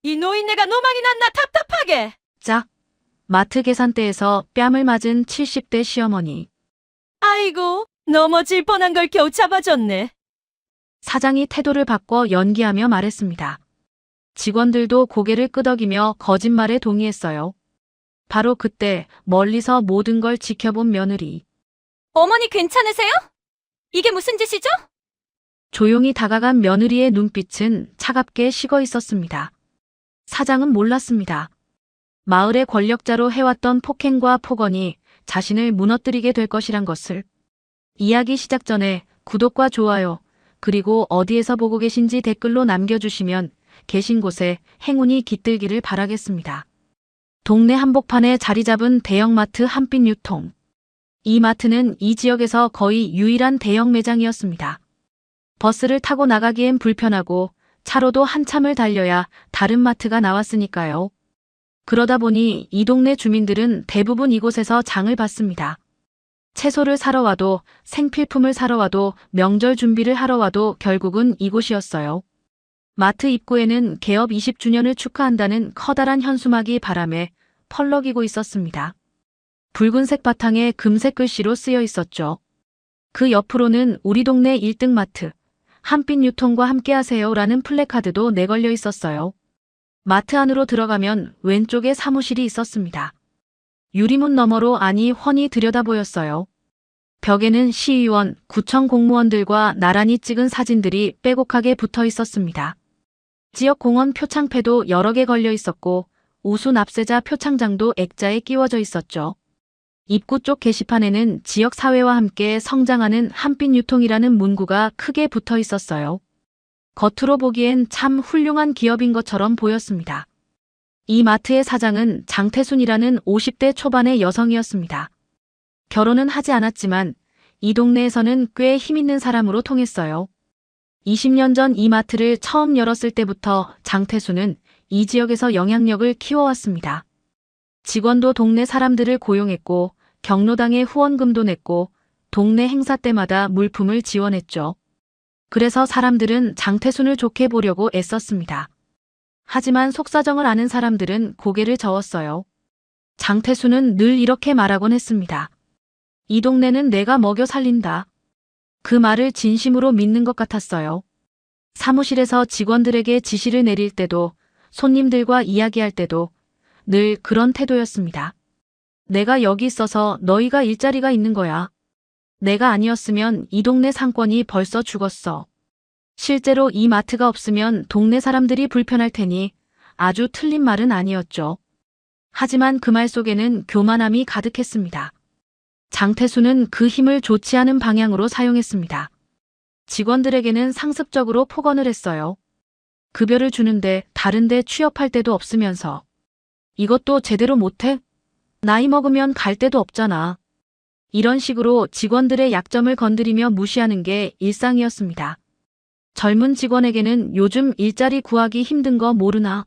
이 노인네가 노망이 났나 답답하게. 짝! 마트 계산대에서 뺨을 맞은 70대 시어머니. 아이고, 넘어질 뻔한 걸 겨우 잡아줬네. 사장이 태도를 바꿔 연기하며 말했습니다. 직원들도 고개를 끄덕이며 거짓말에 동의했어요. 바로 그때 멀리서 모든 걸 지켜본 며느리. 어머니 괜찮으세요? 이게 무슨 짓이죠? 조용히 다가간 며느리의 눈빛은 차갑게 식어 있었습니다. 사장은 몰랐습니다. 마을의 권력자로 해왔던 폭행과 폭언이 자신을 무너뜨리게 될 것이란 것을. 이야기 시작 전에 구독과 좋아요, 그리고 어디에서 보고 계신지 댓글로 남겨주시면 계신 곳에 행운이 깃들기를 바라겠습니다. 동네 한복판에 자리 잡은 대형마트 한빛 유통. 이 마트는 이 지역에서 거의 유일한 대형 매장이었습니다. 버스를 타고 나가기엔 불편하고 차로도 한참을 달려야 다른 마트가 나왔으니까요. 그러다 보니 이 동네 주민들은 대부분 이곳에서 장을 봤습니다. 채소를 사러 와도, 생필품을 사러 와도, 명절 준비를 하러 와도 결국은 이곳이었어요. 마트 입구에는 개업 20주년을 축하한다는 커다란 현수막이 바람에 펄럭이고 있었습니다. 붉은색 바탕에 금색 글씨로 쓰여 있었죠. 그 옆으로는 우리 동네 1등 마트, 한빛 유통과 함께하세요라는 플래카드도 내걸려 있었어요. 마트 안으로 들어가면 왼쪽에 사무실이 있었습니다. 유리문 너머로 안이 훤히 들여다보였어요. 벽에는 시의원, 구청 공무원들과 나란히 찍은 사진들이 빼곡하게 붙어 있었습니다. 지역 공원 표창패도 여러 개 걸려 있었고 우수 납세자 표창장도 액자에 끼워져 있었죠. 입구 쪽 게시판에는 지역 사회와 함께 성장하는 한빛 유통이라는 문구가 크게 붙어 있었어요. 겉으로 보기엔 참 훌륭한 기업인 것처럼 보였습니다. 이 마트의 사장은 장태순이라는 50대 초반의 여성이었습니다. 결혼은 하지 않았지만 이 동네에서는 꽤 힘있는 사람으로 통했어요. 20년 전 이 마트를 처음 열었을 때부터 장태순은 이 지역에서 영향력을 키워왔습니다. 직원도 동네 사람들을 고용했고 경로당에 후원금도 냈고 동네 행사 때마다 물품을 지원했죠. 그래서 사람들은 장태순을 좋게 보려고 애썼습니다. 하지만 속사정을 아는 사람들은 고개를 저었어요. 장태순은 늘 이렇게 말하곤 했습니다. 이 동네는 내가 먹여 살린다. 그 말을 진심으로 믿는 것 같았어요. 사무실에서 직원들에게 지시를 내릴 때도 손님들과 이야기할 때도 늘 그런 태도였습니다. 내가 여기 있어서 너희가 일자리가 있는 거야. 내가 아니었으면 이 동네 상권이 벌써 죽었어. 실제로 이 마트가 없으면 동네 사람들이 불편할 테니 아주 틀린 말은 아니었죠. 하지만 그 말 속에는 교만함이 가득했습니다. 장태수는 그 힘을 좋지 않은 방향으로 사용했습니다. 직원들에게는 상습적으로 폭언을 했어요. 급여를 주는데 다른데 취업할 데도 없으면서. 이것도 제대로 못해? 나이 먹으면 갈 데도 없잖아. 이런 식으로 직원들의 약점을 건드리며 무시하는 게 일상이었습니다. 젊은 직원에게는 요즘 일자리 구하기 힘든 거 모르나?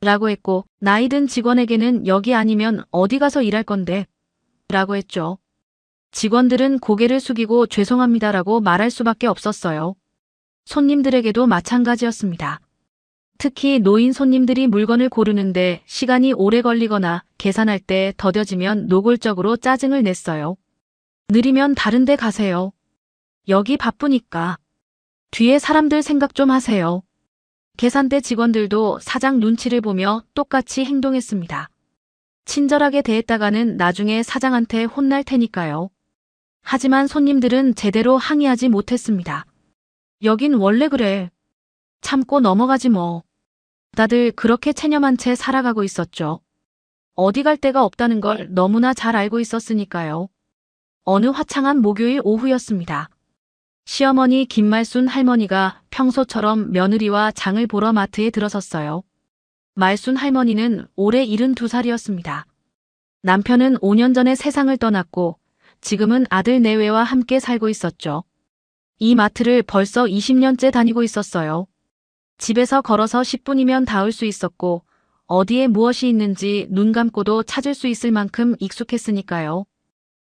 라고 했고 나이 든 직원에게는 여기 아니면 어디 가서 일할 건데? 라고 했죠. 직원들은 고개를 숙이고 죄송합니다라고 말할 수밖에 없었어요. 손님들에게도 마찬가지였습니다. 특히 노인 손님들이 물건을 고르는데 시간이 오래 걸리거나 계산할 때 더뎌지면 노골적으로 짜증을 냈어요. 느리면 다른 데 가세요. 여기 바쁘니까. 뒤에 사람들 생각 좀 하세요. 계산대 직원들도 사장 눈치를 보며 똑같이 행동했습니다. 친절하게 대했다가는 나중에 사장한테 혼날 테니까요. 하지만 손님들은 제대로 항의하지 못했습니다. 여긴 원래 그래. 참고 넘어가지 뭐. 다들 그렇게 체념한 채 살아가고 있었죠. 어디 갈 데가 없다는 걸 너무나 잘 알고 있었으니까요. 어느 화창한 목요일 오후였습니다. 시어머니 김말순 할머니가 평소처럼 며느리와 장을 보러 마트에 들어섰어요. 말순 할머니는 올해 72살이었습니다. 남편은 5년 전에 세상을 떠났고 지금은 아들 내외와 함께 살고 있었죠. 이 마트를 벌써 20년째 다니고 있었어요. 집에서 걸어서 10분이면 닿을 수 있었고 어디에 무엇이 있는지 눈 감고도 찾을 수 있을 만큼 익숙했으니까요.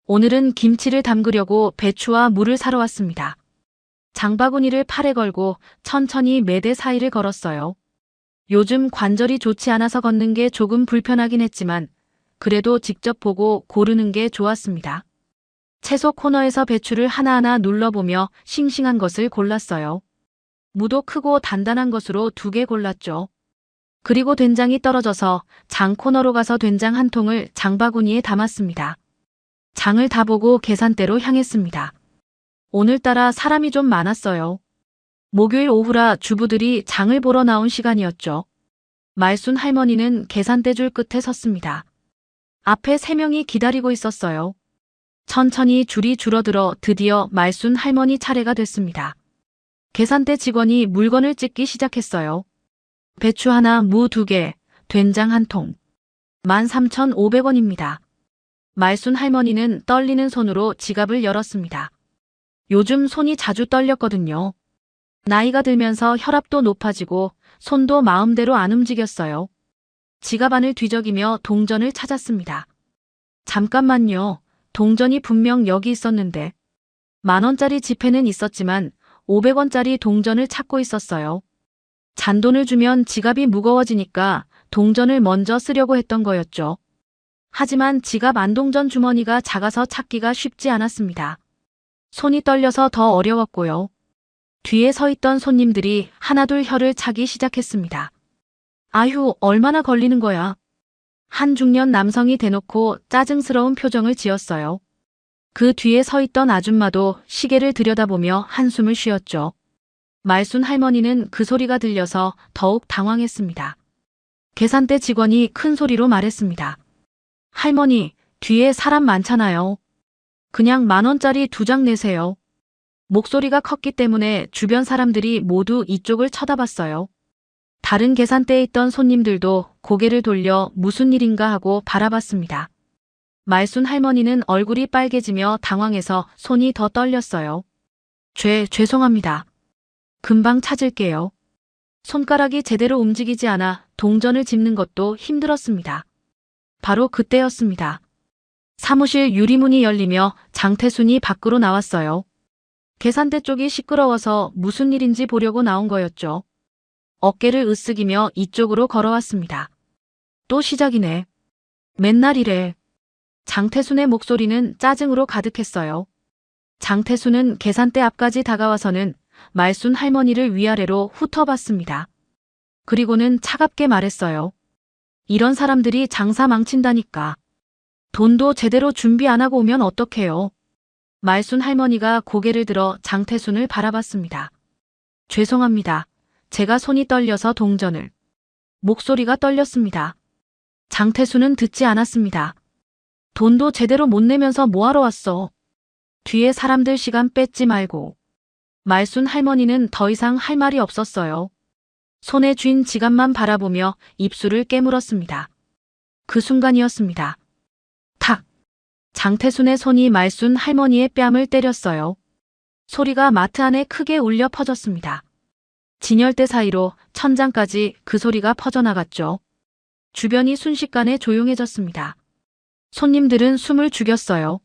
오늘은 김치를 담그려고 배추와 물을 사러 왔습니다. 장바구니를 팔에 걸고 천천히 매대 사이를 걸었어요. 요즘 관절이 좋지 않아서 걷는 게 조금 불편하긴 했지만 그래도 직접 보고 고르는 게 좋았습니다. 채소 코너에서 배추를 하나하나 눌러보며 싱싱한 것을 골랐어요. 무도 크고 단단한 것으로 2개 골랐죠. 그리고 된장이 떨어져서 장 코너로 가서 된장 한 통을 장바구니에 담았습니다. 장을 다 보고 계산대로 향했습니다. 오늘따라 사람이 좀 많았어요. 목요일 오후라 주부들이 장을 보러 나온 시간이었죠. 말순 할머니는 계산대 줄 끝에 섰습니다. 앞에 3명이 기다리고 있었어요. 천천히 줄이 줄어들어 드디어 말순 할머니 차례가 됐습니다. 계산대 직원이 물건을 찍기 시작했어요. 배추 하나, 무 2개, 된장 한 통. 13,500원입니다. 말순 할머니는 떨리는 손으로 지갑을 열었습니다. 요즘 손이 자주 떨렸거든요. 나이가 들면서 혈압도 높아지고 손도 마음대로 안 움직였어요. 지갑 안을 뒤적이며 동전을 찾았습니다. 잠깐만요. 동전이 분명 여기 있었는데. 10,000원짜리 지폐는 있었지만 500원짜리 동전을 찾고 있었어요. 잔돈을 주면 지갑이 무거워지니까 동전을 먼저 쓰려고 했던 거였죠. 하지만 지갑 안동전 주머니가 작아서 찾기가 쉽지 않았습니다. 손이 떨려서 더 어려웠고요. 뒤에 서 있던 손님들이 하나둘 혀를 차기 시작했습니다. 아휴, 얼마나 걸리는 거야. 한 중년 남성이 대놓고 짜증스러운 표정을 지었어요. 그 뒤에 서 있던 아줌마도 시계를 들여다보며 한숨을 쉬었죠. 말순 할머니는 그 소리가 들려서 더욱 당황했습니다. 계산대 직원이 큰 소리로 말했습니다. 할머니, 뒤에 사람 많잖아요. 그냥 10,000원짜리 2장 내세요. 목소리가 컸기 때문에 주변 사람들이 모두 이쪽을 쳐다봤어요. 다른 계산대에 있던 손님들도 고개를 돌려 무슨 일인가 하고 바라봤습니다. 말순 할머니는 얼굴이 빨개지며 당황해서 손이 더 떨렸어요. 죄송합니다. 금방 찾을게요. 손가락이 제대로 움직이지 않아 동전을 짚는 것도 힘들었습니다. 바로 그때였습니다. 사무실 유리문이 열리며 장태순이 밖으로 나왔어요. 계산대 쪽이 시끄러워서 무슨 일인지 보려고 나온 거였죠. 어깨를 으쓱이며 이쪽으로 걸어왔습니다. 또 시작이네. 맨날 이래. 장태순의 목소리는 짜증으로 가득했어요. 장태순은 계산대 앞까지 다가와서는 말순 할머니를 위아래로 훑어봤습니다. 그리고는 차갑게 말했어요. 이런 사람들이 장사 망친다니까. 돈도 제대로 준비 안 하고 오면 어떡해요. 말순 할머니가 고개를 들어 장태순을 바라봤습니다. 죄송합니다. 제가 손이 떨려서 동전을. 목소리가 떨렸습니다. 장태순은 듣지 않았습니다. 돈도 제대로 못 내면서 뭐하러 왔어. 뒤에 사람들 시간 뺏지 말고. 말순 할머니는 더 이상 할 말이 없었어요. 손에 쥔 지갑만 바라보며 입술을 깨물었습니다. 그 순간이었습니다. 탁! 장태순의 손이 말순 할머니의 뺨을 때렸어요. 소리가 마트 안에 크게 울려 퍼졌습니다. 진열대 사이로 천장까지 그 소리가 퍼져나갔죠. 주변이 순식간에 조용해졌습니다. 손님들은 숨을 죽였어요.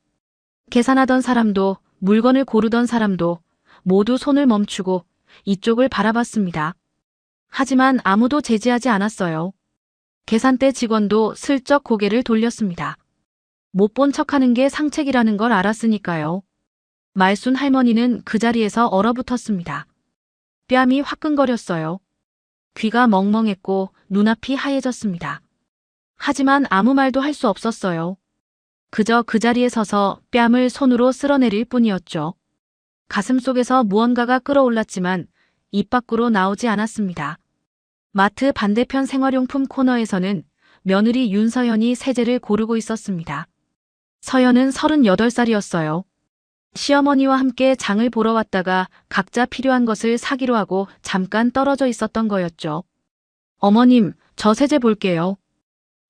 계산하던 사람도 물건을 고르던 사람도 모두 손을 멈추고 이쪽을 바라봤습니다. 하지만 아무도 제지하지 않았어요. 계산대 직원도 슬쩍 고개를 돌렸습니다. 못 본 척하는 게 상책이라는 걸 알았으니까요. 말순 할머니는 그 자리에서 얼어붙었습니다. 뺨이 화끈거렸어요. 귀가 멍멍했고 눈앞이 하얘졌습니다. 하지만 아무 말도 할 수 없었어요. 그저 그 자리에 서서 뺨을 손으로 쓸어내릴 뿐이었죠. 가슴속에서 무언가가 끓어올랐지만 입 밖으로 나오지 않았습니다. 마트 반대편 생활용품 코너에서는 며느리 윤서연이 세제를 고르고 있었습니다. 서연은 38살이었어요. 시어머니와 함께 장을 보러 왔다가 각자 필요한 것을 사기로 하고 잠깐 떨어져 있었던 거였죠. 어머님, 저 세제 볼게요.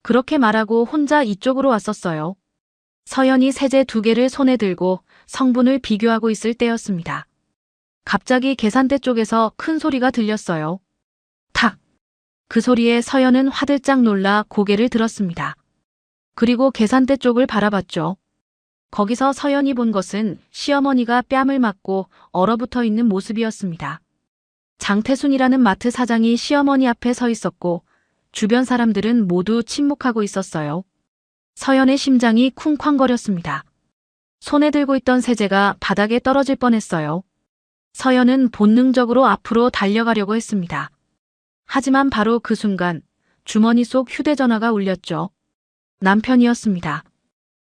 그렇게 말하고 혼자 이쪽으로 왔었어요. 서연이 세제 2개를 손에 들고 성분을 비교하고 있을 때였습니다. 갑자기 계산대 쪽에서 큰 소리가 들렸어요. 탁! 그 소리에 서연은 화들짝 놀라 고개를 들었습니다. 그리고 계산대 쪽을 바라봤죠. 거기서 서연이 본 것은 시어머니가 뺨을 맞고 얼어붙어 있는 모습이었습니다. 장태순이라는 마트 사장이 시어머니 앞에 서 있었고 주변 사람들은 모두 침묵하고 있었어요. 서연의 심장이 쿵쾅거렸습니다. 손에 들고 있던 세제가 바닥에 떨어질 뻔했어요. 서연은 본능적으로 앞으로 달려가려고 했습니다. 하지만 바로 그 순간 주머니 속 휴대전화가 울렸죠. 남편이었습니다.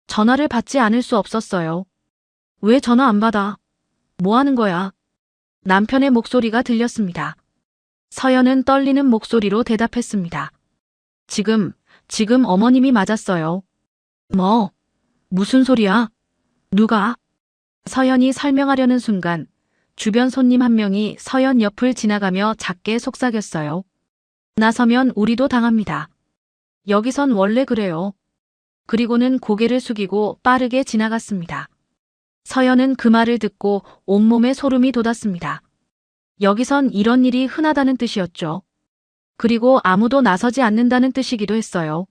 전화를 받지 않을 수 없었어요. 왜 전화 안 받아? 뭐 하는 거야? 남편의 목소리가 들렸습니다. 서연은 떨리는 목소리로 대답했습니다. 지금 어머님이 맞았어요. 뭐? 무슨 소리야? 누가? 서연이 설명하려는 순간 주변 손님 한 명이 서연 옆을 지나가며 작게 속삭였어요. 나서면 우리도 당합니다. 여기선 원래 그래요. 그리고는 고개를 숙이고 빠르게 지나갔습니다. 서연은 그 말을 듣고 온몸에 소름이 돋았습니다. 여기선 이런 일이 흔하다는 뜻이었죠. 그리고 아무도 나서지 않는다는 뜻이기도 했어요.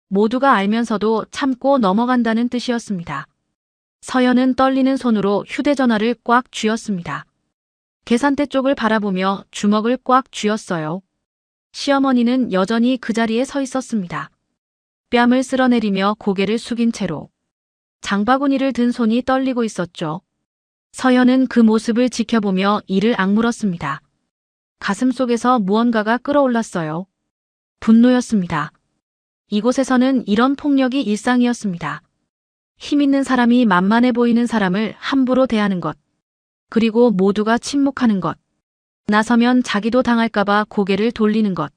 모두가 알면서도 참고 넘어간다는 뜻이었습니다. 서연은 떨리는 손으로 휴대전화를 꽉 쥐었습니다. 계산대 쪽을 바라보며 주먹을 꽉 쥐었어요. 시어머니는 여전히 그 자리에 서 있었습니다. 뺨을 쓸어내리며 고개를 숙인 채로 장바구니를 든 손이 떨리고 있었죠. 서연은 그 모습을 지켜보며 이를 악물었습니다. 가슴속에서 무언가가 끌어올랐어요. 분노였습니다. 이곳에서는 이런 폭력이 일상이었습니다. 힘 있는 사람이 만만해 보이는 사람을 함부로 대하는 것. 그리고 모두가 침묵하는 것. 나서면 자기도 당할까봐 고개를 돌리는 것.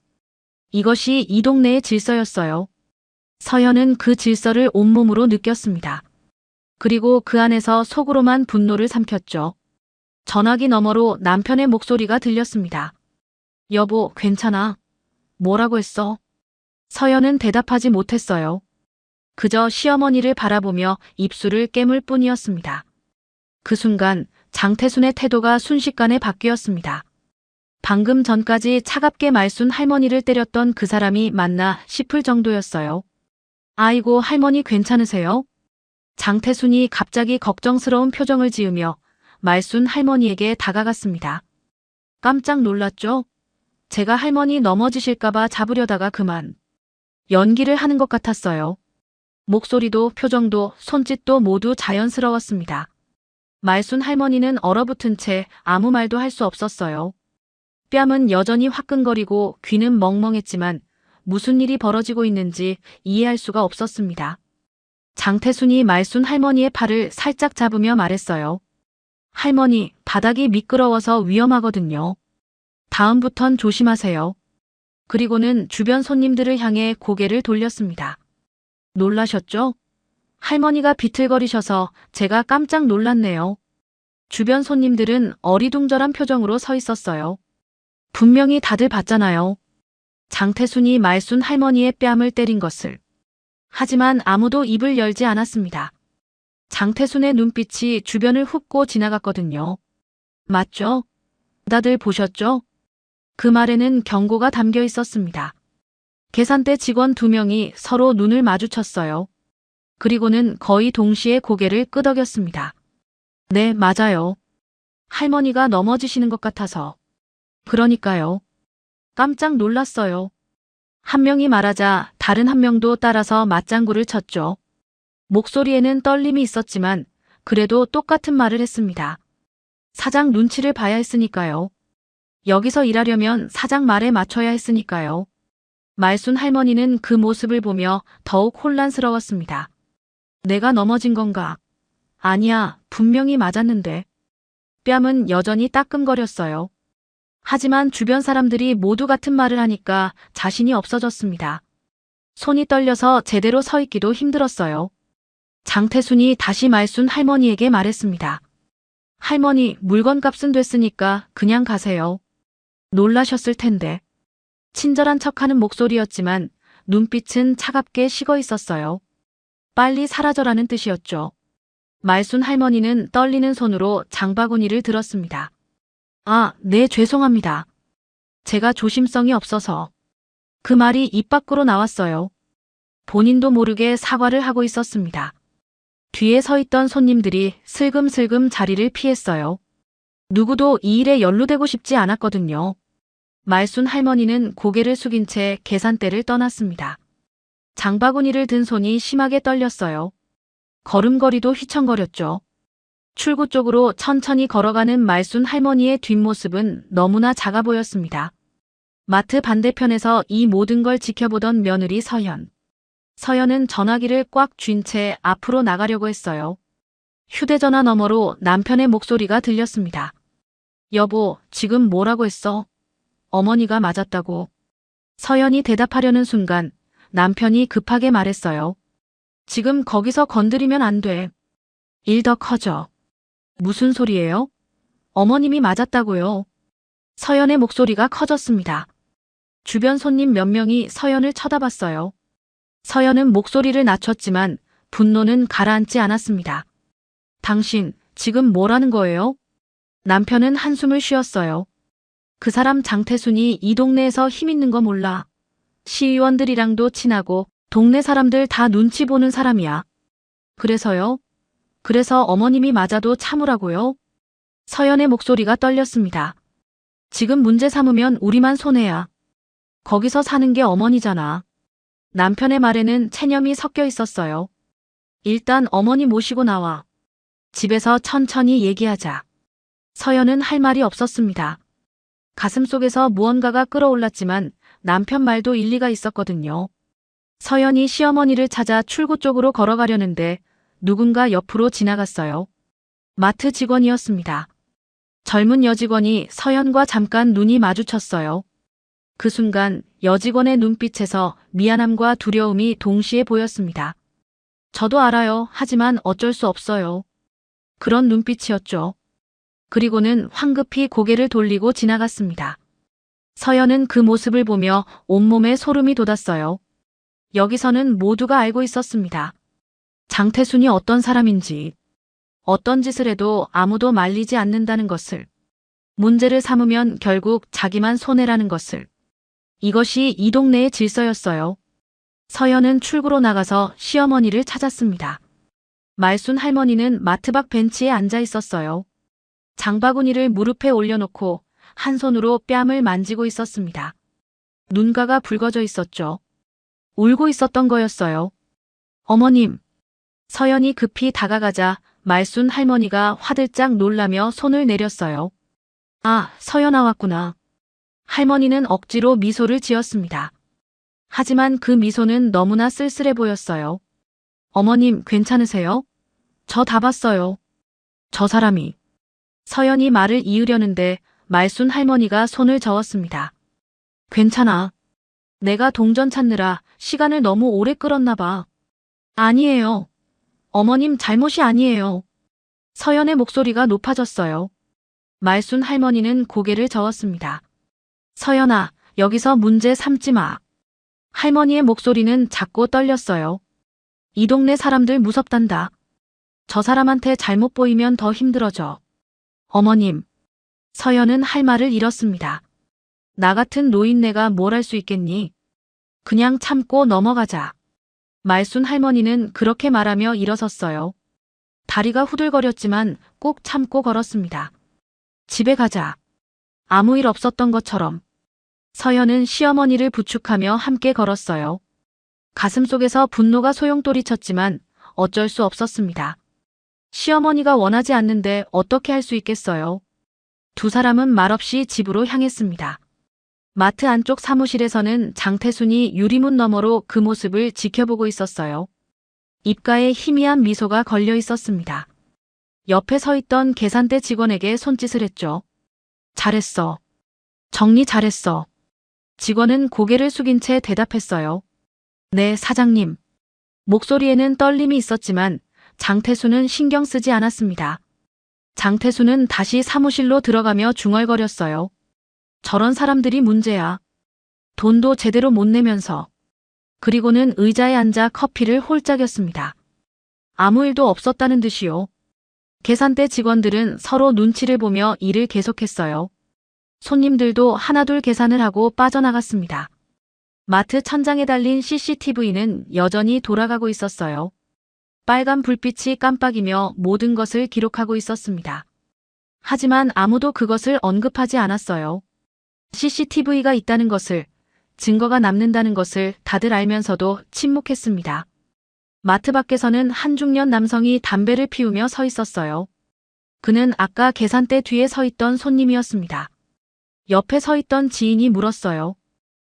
이것이 이 동네의 질서였어요. 서연은 그 질서를 온몸으로 느꼈습니다. 그리고 그 안에서 속으로만 분노를 삼켰죠. 전화기 너머로 남편의 목소리가 들렸습니다. 여보, 괜찮아? 뭐라고 했어? 서연은 대답하지 못했어요. 그저 시어머니를 바라보며 입술을 깨물 뿐이었습니다. 그 순간 장태순의 태도가 순식간에 바뀌었습니다. 방금 전까지 차갑게 말순 할머니를 때렸던 그 사람이 맞나 싶을 정도였어요. 아이고, 할머니 괜찮으세요? 장태순이 갑자기 걱정스러운 표정을 지으며 말순 할머니에게 다가갔습니다. 깜짝 놀랐죠? 제가 할머니 넘어지실까봐 잡으려다가 그만. 연기를 하는 것 같았어요. 목소리도 표정도 손짓도 모두 자연스러웠습니다. 말순 할머니는 얼어붙은 채 아무 말도 할 수 없었어요. 뺨은 여전히 화끈거리고 귀는 멍멍했지만 무슨 일이 벌어지고 있는지 이해할 수가 없었습니다. 장태순이 말순 할머니의 팔을 살짝 잡으며 말했어요. 할머니, 바닥이 미끄러워서 위험하거든요. 다음부턴 조심하세요. 그리고는 주변 손님들을 향해 고개를 돌렸습니다. 놀라셨죠? 할머니가 비틀거리셔서 제가 깜짝 놀랐네요. 주변 손님들은 어리둥절한 표정으로 서 있었어요. 분명히 다들 봤잖아요. 장태순이 말순 할머니의 뺨을 때린 것을. 하지만 아무도 입을 열지 않았습니다. 장태순의 눈빛이 주변을 훑고 지나갔거든요. 맞죠? 다들 보셨죠? 그 말에는 경고가 담겨 있었습니다. 계산대 직원 2명이 서로 눈을 마주쳤어요. 그리고는 거의 동시에 고개를 끄덕였습니다. 네, 맞아요. 할머니가 넘어지시는 것 같아서. 그러니까요. 깜짝 놀랐어요. 한 명이 말하자 다른 한 명도 따라서 맞장구를 쳤죠. 목소리에는 떨림이 있었지만 그래도 똑같은 말을 했습니다. 사장 눈치를 봐야 했으니까요. 여기서 일하려면 사장 말에 맞춰야 했으니까요. 말순 할머니는 그 모습을 보며 더욱 혼란스러웠습니다. 내가 넘어진 건가? 아니야, 분명히 맞았는데. 뺨은 여전히 따끔거렸어요. 하지만 주변 사람들이 모두 같은 말을 하니까 자신이 없어졌습니다. 손이 떨려서 제대로 서 있기도 힘들었어요. 장태순이 다시 말순 할머니에게 말했습니다. 할머니, 물건값은 됐으니까 그냥 가세요. 놀라셨을 텐데. 친절한 척하는 목소리였지만 눈빛은 차갑게 식어 있었어요. 빨리 사라져라는 뜻이었죠. 말순 할머니는 떨리는 손으로 장바구니를 들었습니다. 아, 네, 죄송합니다. 제가 조심성이 없어서. 그 말이 입 밖으로 나왔어요. 본인도 모르게 사과를 하고 있었습니다. 뒤에 서 있던 손님들이 슬금슬금 자리를 피했어요. 누구도 이 일에 연루되고 싶지 않았거든요. 말순 할머니는 고개를 숙인 채 계산대를 떠났습니다. 장바구니를 든 손이 심하게 떨렸어요. 걸음걸이도 휘청거렸죠. 출구 쪽으로 천천히 걸어가는 말순 할머니의 뒷모습은 너무나 작아 보였습니다. 마트 반대편에서 이 모든 걸 지켜보던 며느리 서연. 서연은 전화기를 꽉 쥔 채 앞으로 나가려고 했어요. 휴대전화 너머로 남편의 목소리가 들렸습니다. 여보, 지금 뭐라고 했어? 어머니가 맞았다고. 서연이 대답하려는 순간 남편이 급하게 말했어요. 지금 거기서 건드리면 안 돼. 일 더 커져. 무슨 소리예요? 어머님이 맞았다고요. 서연의 목소리가 커졌습니다. 주변 손님 몇 명이 서연을 쳐다봤어요. 서연은 목소리를 낮췄지만 분노는 가라앉지 않았습니다. 당신, 지금 뭐라는 거예요? 남편은 한숨을 쉬었어요. 그 사람 장태순이 이 동네에서 힘 있는 거 몰라. 시의원들이랑도 친하고 동네 사람들 다 눈치 보는 사람이야. 그래서요? 그래서 어머님이 맞아도 참으라고요? 서연의 목소리가 떨렸습니다. 지금 문제 삼으면 우리만 손해야. 거기서 사는 게 어머니잖아. 남편의 말에는 체념이 섞여 있었어요. 일단 어머니 모시고 나와. 집에서 천천히 얘기하자. 서연은 할 말이 없었습니다. 가슴속에서 무언가가 끌어올랐지만 남편 말도 일리가 있었거든요. 서연이 시어머니를 찾아 출구 쪽으로 걸어가려는데 누군가 옆으로 지나갔어요. 마트 직원이었습니다. 젊은 여직원이 서연과 잠깐 눈이 마주쳤어요. 그 순간 여직원의 눈빛에서 미안함과 두려움이 동시에 보였습니다. 저도 알아요. 하지만 어쩔 수 없어요. 그런 눈빛이었죠. 그리고는 황급히 고개를 돌리고 지나갔습니다. 서연은 그 모습을 보며 온몸에 소름이 돋았어요. 여기서는 모두가 알고 있었습니다. 장태순이 어떤 사람인지, 어떤 짓을 해도 아무도 말리지 않는다는 것을, 문제를 삼으면 결국 자기만 손해라는 것을. 이것이 이 동네의 질서였어요. 서연은 출구로 나가서 시어머니를 찾았습니다. 말순 할머니는 마트 밖 벤치에 앉아 있었어요. 장바구니를 무릎에 올려놓고 한 손으로 뺨을 만지고 있었습니다. 눈가가 붉어져 있었죠. 울고 있었던 거였어요. 어머님. 서연이 급히 다가가자 말순 할머니가 화들짝 놀라며 손을 내렸어요. 아, 서연아 왔구나. 할머니는 억지로 미소를 지었습니다. 하지만 그 미소는 너무나 쓸쓸해 보였어요. 어머님, 괜찮으세요? 저 다 봤어요. 저 사람이. 서연이 말을 이으려는데 말순 할머니가 손을 저었습니다. 괜찮아. 내가 동전 찾느라 시간을 너무 오래 끌었나 봐. 아니에요. 어머님 잘못이 아니에요. 서연의 목소리가 높아졌어요. 말순 할머니는 고개를 저었습니다. 서연아, 여기서 문제 삼지 마. 할머니의 목소리는 작고 떨렸어요. 이 동네 사람들 무섭단다. 저 사람한테 잘못 보이면 더 힘들어져. 어머님. 서연은 할 말을 잃었습니다. 나 같은 노인네가 뭘 할 수 있겠니? 그냥 참고 넘어가자. 말순 할머니는 그렇게 말하며 일어섰어요. 다리가 후들거렸지만 꼭 참고 걸었습니다. 집에 가자. 아무 일 없었던 것처럼. 서연은 시어머니를 부축하며 함께 걸었어요. 가슴속에서 분노가 소용돌이 쳤지만 어쩔 수 없었습니다. 시어머니가 원하지 않는데 어떻게 할 수 있겠어요? 두 사람은 말없이 집으로 향했습니다. 마트 안쪽 사무실에서는 장태순이 유리문 너머로 그 모습을 지켜보고 있었어요. 입가에 희미한 미소가 걸려 있었습니다. 옆에 서 있던 계산대 직원에게 손짓을 했죠. 잘했어. 정리 잘했어. 직원은 고개를 숙인 채 대답했어요. 네, 사장님. 목소리에는 떨림이 있었지만 장태순은 신경 쓰지 않았습니다. 장태순은 다시 사무실로 들어가며 중얼거렸어요. 저런 사람들이 문제야. 돈도 제대로 못 내면서. 그리고는 의자에 앉아 커피를 홀짝였습니다. 아무 일도 없었다는 듯이요. 계산대 직원들은 서로 눈치를 보며 일을 계속했어요. 손님들도 하나둘 계산을 하고 빠져나갔습니다. 마트 천장에 달린 CCTV는 여전히 돌아가고 있었어요. 빨간 불빛이 깜빡이며 모든 것을 기록하고 있었습니다. 하지만 아무도 그것을 언급하지 않았어요. CCTV가 있다는 것을, 증거가 남는다는 것을 다들 알면서도 침묵했습니다. 마트 밖에서는 한 중년 남성이 담배를 피우며 서 있었어요. 그는 아까 계산대 뒤에 서 있던 손님이었습니다. 옆에 서 있던 지인이 물었어요.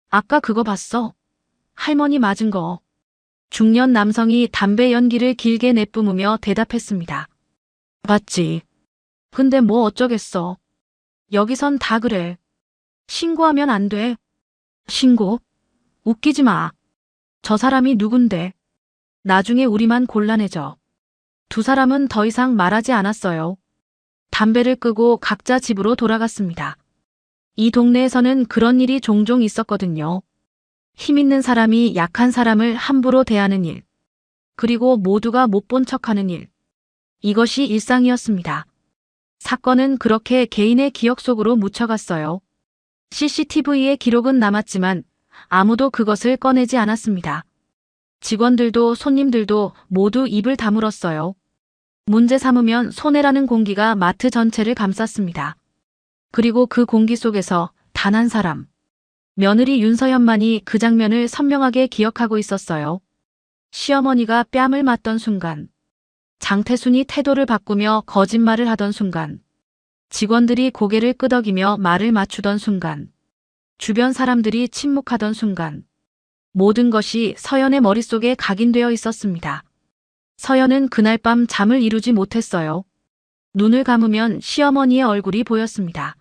아까 그거 봤어? 할머니 맞은 거. 중년 남성이 담배 연기를 길게 내뿜으며 대답했습니다. 봤지. 근데 뭐 어쩌겠어. 여기선 다 그래. 신고하면 안 돼. 신고? 웃기지 마. 저 사람이 누군데. 나중에 우리만 곤란해져. 두 사람은 더 이상 말하지 않았어요. 담배를 끄고 각자 집으로 돌아갔습니다. 이 동네에서는 그런 일이 종종 있었거든요. 힘 있는 사람이 약한 사람을 함부로 대하는 일. 그리고 모두가 못 본 척하는 일. 이것이 일상이었습니다. 사건은 그렇게 개인의 기억 속으로 묻혀갔어요. CCTV의 기록은 남았지만 아무도 그것을 꺼내지 않았습니다. 직원들도 손님들도 모두 입을 다물었어요. 문제 삼으면 손해라는 공기가 마트 전체를 감쌌습니다. 그리고 그 공기 속에서 단 한 사람. 며느리 윤서연만이 그 장면을 선명하게 기억하고 있었어요. 시어머니가 뺨을 맞던 순간. 장태순이 태도를 바꾸며 거짓말을 하던 순간. 직원들이 고개를 끄덕이며 말을 맞추던 순간. 주변 사람들이 침묵하던 순간. 모든 것이 서연의 머릿속에 각인되어 있었습니다. 서연은 그날 밤 잠을 이루지 못했어요. 눈을 감으면 시어머니의 얼굴이 보였습니다.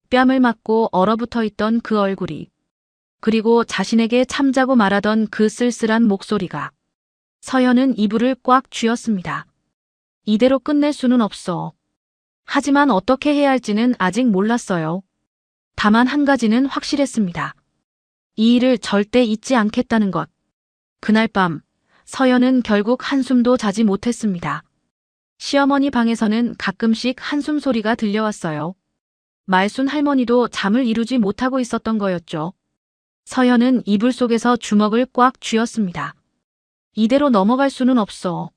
뺨을 맞고 얼어붙어 있던 그 얼굴이. 그리고 자신에게 참자고 말하던 그 쓸쓸한 목소리가. 서연은 이불을 꽉 쥐었습니다. 이대로 끝낼 수는 없어. 하지만 어떻게 해야 할지는 아직 몰랐어요. 다만 한 가지는 확실했습니다. 이 일을 절대 잊지 않겠다는 것. 그날 밤 서연은 결국 한숨도 자지 못했습니다. 시어머니 방에서는 가끔씩 한숨 소리가 들려왔어요. 말순 할머니도 잠을 이루지 못하고 있었던 거였죠. 서연은 이불 속에서 주먹을 꽉 쥐었습니다. 이대로 넘어갈 수는 없어.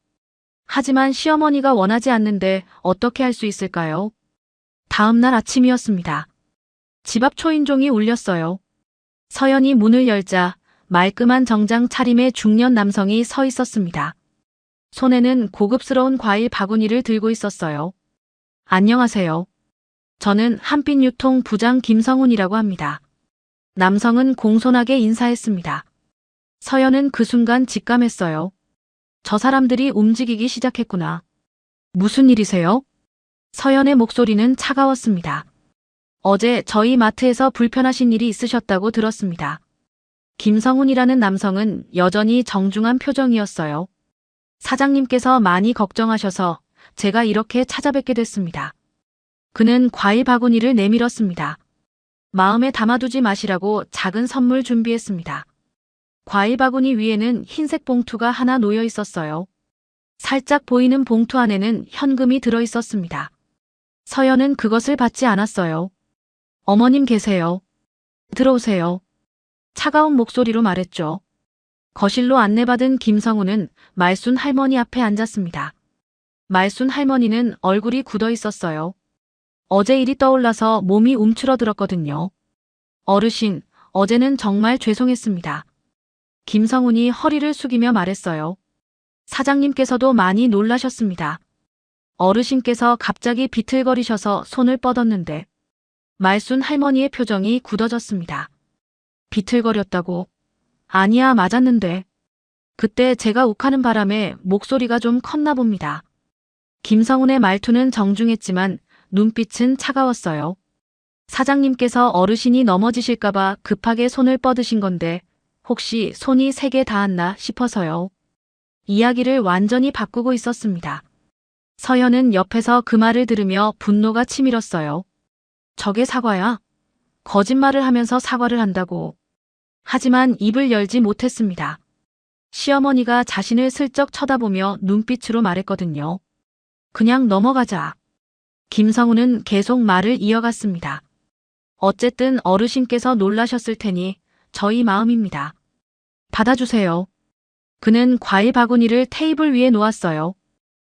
하지만 시어머니가 원하지 않는데 어떻게 할 수 있을까요? 다음 날 아침이었습니다. 집 앞 초인종이 울렸어요. 서연이 문을 열자 말끔한 정장 차림의 중년 남성이 서 있었습니다. 손에는 고급스러운 과일 바구니를 들고 있었어요. 안녕하세요. 저는 한빛유통 부장 김성훈이라고 합니다. 남성은 공손하게 인사했습니다. 서연은 그 순간 직감했어요. 저 사람들이 움직이기 시작했구나. 무슨 일이세요? 서연의 목소리는 차가웠습니다. 어제 저희 마트에서 불편하신 일이 있으셨다고 들었습니다. 김성훈이라는 남성은 여전히 정중한 표정이었어요. 사장님께서 많이 걱정하셔서 제가 이렇게 찾아뵙게 됐습니다. 그는 과일 바구니를 내밀었습니다. 마음에 담아두지 마시라고 작은 선물 준비했습니다. 과일 바구니 위에는 흰색 봉투가 하나 놓여 있었어요. 살짝 보이는 봉투 안에는 현금이 들어 있었습니다. 서연은 그것을 받지 않았어요. 어머님 계세요. 들어오세요. 차가운 목소리로 말했죠. 거실로 안내받은 김성우는 말순 할머니 앞에 앉았습니다. 말순 할머니는 얼굴이 굳어 있었어요. 어제 일이 떠올라서 몸이 움츠러들었거든요. 어르신, 어제는 정말 죄송했습니다. 김성훈이 허리를 숙이며 말했어요. 사장님께서도 많이 놀라셨습니다. 어르신께서 갑자기 비틀거리셔서 손을 뻗었는데 말순 할머니의 표정이 굳어졌습니다. 비틀거렸다고? 아니야, 맞았는데. 그때 제가 욱하는 바람에 목소리가 좀 컸나 봅니다. 김성훈의 말투는 정중했지만 눈빛은 차가웠어요. 사장님께서 어르신이 넘어지실까봐 급하게 손을 뻗으신 건데 혹시 손이 세 개 닿았나 싶어서요. 이야기를 완전히 바꾸고 있었습니다. 서연은 옆에서 그 말을 들으며 분노가 치밀었어요. 저게 사과야? 거짓말을 하면서 사과를 한다고. 하지만 입을 열지 못했습니다. 시어머니가 자신을 슬쩍 쳐다보며 눈빛으로 말했거든요. 그냥 넘어가자. 김성우는 계속 말을 이어갔습니다. 어쨌든 어르신께서 놀라셨을 테니 저희 마음입니다. 받아주세요. 그는 과일 바구니를 테이블 위에 놓았어요.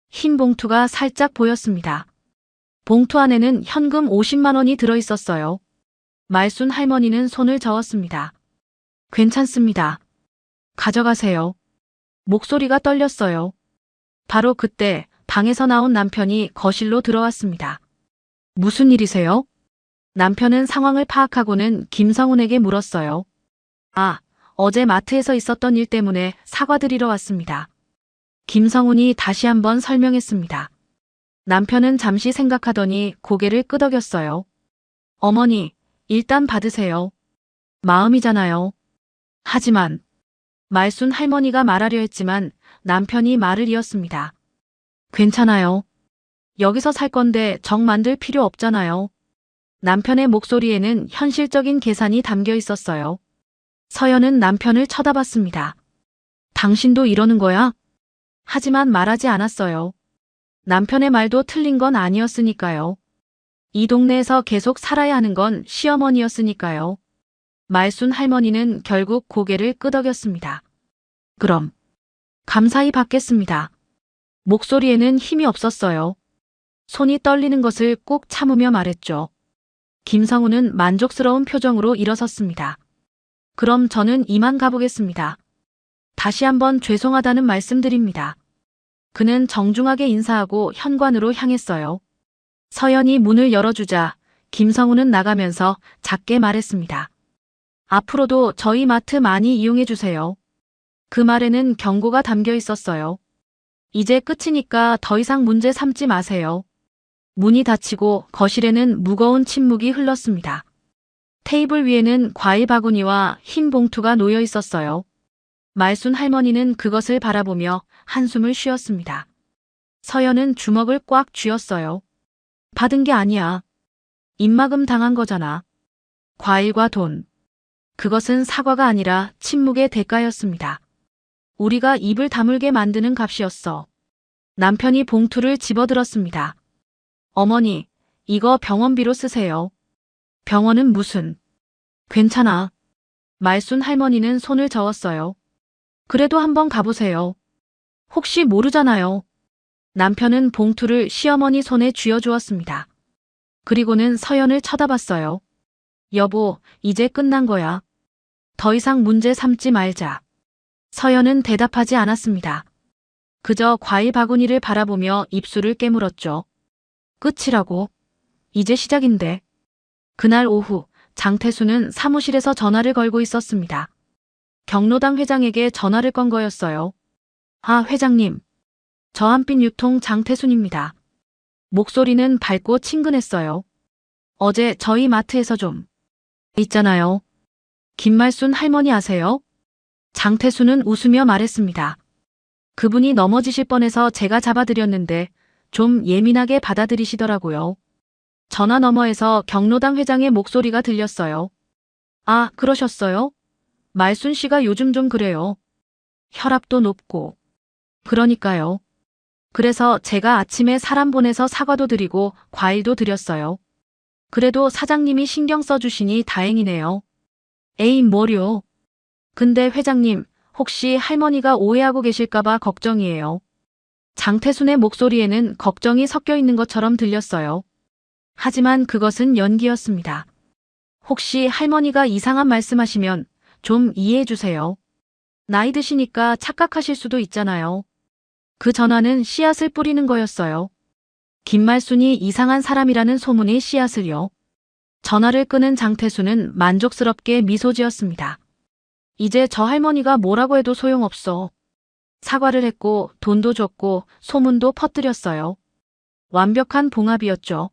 흰 봉투가 살짝 보였습니다. 봉투 안에는 현금 50만 원이 들어 있었어요. 말순 할머니는 손을 저었습니다. 괜찮습니다. 가져가세요. 목소리가 떨렸어요. 바로 그때 방에서 나온 남편이 거실로 들어왔습니다. 무슨 일이세요? 남편은 상황을 파악하고는 김성훈에게 물었어요. 아, 어제 마트에서 있었던 일 때문에 사과드리러 왔습니다. 김성훈이 다시 한번 설명했습니다. 남편은 잠시 생각하더니 고개를 끄덕였어요. 어머니, 일단 받으세요. 마음이잖아요. 하지만 말순 할머니가 말하려 했지만 남편이 말을 이었습니다. 괜찮아요. 여기서 살 건데 정 만들 필요 없잖아요. 남편의 목소리에는 현실적인 계산이 담겨 있었어요. 서연은 남편을 쳐다봤습니다. 당신도 이러는 거야? 하지만 말하지 않았어요. 남편의 말도 틀린 건 아니었으니까요. 이 동네에서 계속 살아야 하는 건 시어머니였으니까요. 말순 할머니는 결국 고개를 끄덕였습니다. 그럼 감사히 받겠습니다. 목소리에는 힘이 없었어요. 손이 떨리는 것을 꾹 참으며 말했죠. 김성우는 만족스러운 표정으로 일어섰습니다. 그럼 저는 이만 가보겠습니다. 다시 한번 죄송하다는 말씀드립니다. 그는 정중하게 인사하고 현관으로 향했어요. 서연이 문을 열어주자 김성우는 나가면서 작게 말했습니다. 앞으로도 저희 마트 많이 이용해 주세요. 그 말에는 경고가 담겨 있었어요. 이제 끝이니까 더 이상 문제 삼지 마세요. 문이 닫히고 거실에는 무거운 침묵이 흘렀습니다. 테이블 위에는 과일 바구니와 흰 봉투가 놓여 있었어요. 말순 할머니는 그것을 바라보며 한숨을 쉬었습니다. 서연은 주먹을 꽉 쥐었어요. 받은 게 아니야. 입막음 당한 거잖아. 과일과 돈. 그것은 사과가 아니라 침묵의 대가였습니다. 우리가 입을 다물게 만드는 값이었어. 남편이 봉투를 집어들었습니다. 어머니, 이거 병원비로 쓰세요. 병원은 무슨? 괜찮아. 말순 할머니는 손을 저었어요. 그래도 한번 가보세요. 혹시 모르잖아요. 남편은 봉투를 시어머니 손에 쥐어주었습니다. 그리고는 서연을 쳐다봤어요. 여보, 이제 끝난 거야. 더 이상 문제 삼지 말자. 서연은 대답하지 않았습니다. 그저 과일 바구니를 바라보며 입술을 깨물었죠. 끝이라고? 이제 시작인데. 그날 오후 장태수는 사무실에서 전화를 걸고 있었습니다. 경로당 회장에게 전화를 건 거였어요. 아, 회장님. 저 한빛 유통 장태순입니다. 목소리는 밝고 친근했어요. 어제 저희 마트에서 좀 있잖아요. 김말순 할머니 아세요? 장태수는 웃으며 말했습니다. 그분이 넘어지실 뻔해서 제가 잡아드렸는데 좀 예민하게 받아들이시더라고요. 전화 너머에서 경로당 회장의 목소리가 들렸어요. 아, 그러셨어요? 말순 씨가 요즘 좀 그래요. 혈압도 높고. 그러니까요. 그래서 제가 아침에 사람 보내서 사과도 드리고 과일도 드렸어요. 그래도 사장님이 신경 써주시니 다행이네요. 에이, 뭐려. 근데 회장님, 혹시 할머니가 오해하고 계실까봐 걱정이에요. 장태순의 목소리에는 걱정이 섞여 있는 것처럼 들렸어요. 하지만 그것은 연기였습니다. 혹시 할머니가 이상한 말씀하시면 좀 이해해 주세요. 나이 드시니까 착각하실 수도 있잖아요. 그 전화는 씨앗을 뿌리는 거였어요. 김말순이 이상한 사람이라는 소문이 씨앗을요. 전화를 끊은 장태수는 만족스럽게 미소 지었습니다. 이제 저 할머니가 뭐라고 해도 소용없어. 사과를 했고 돈도 줬고 소문도 퍼뜨렸어요. 완벽한 봉합이었죠.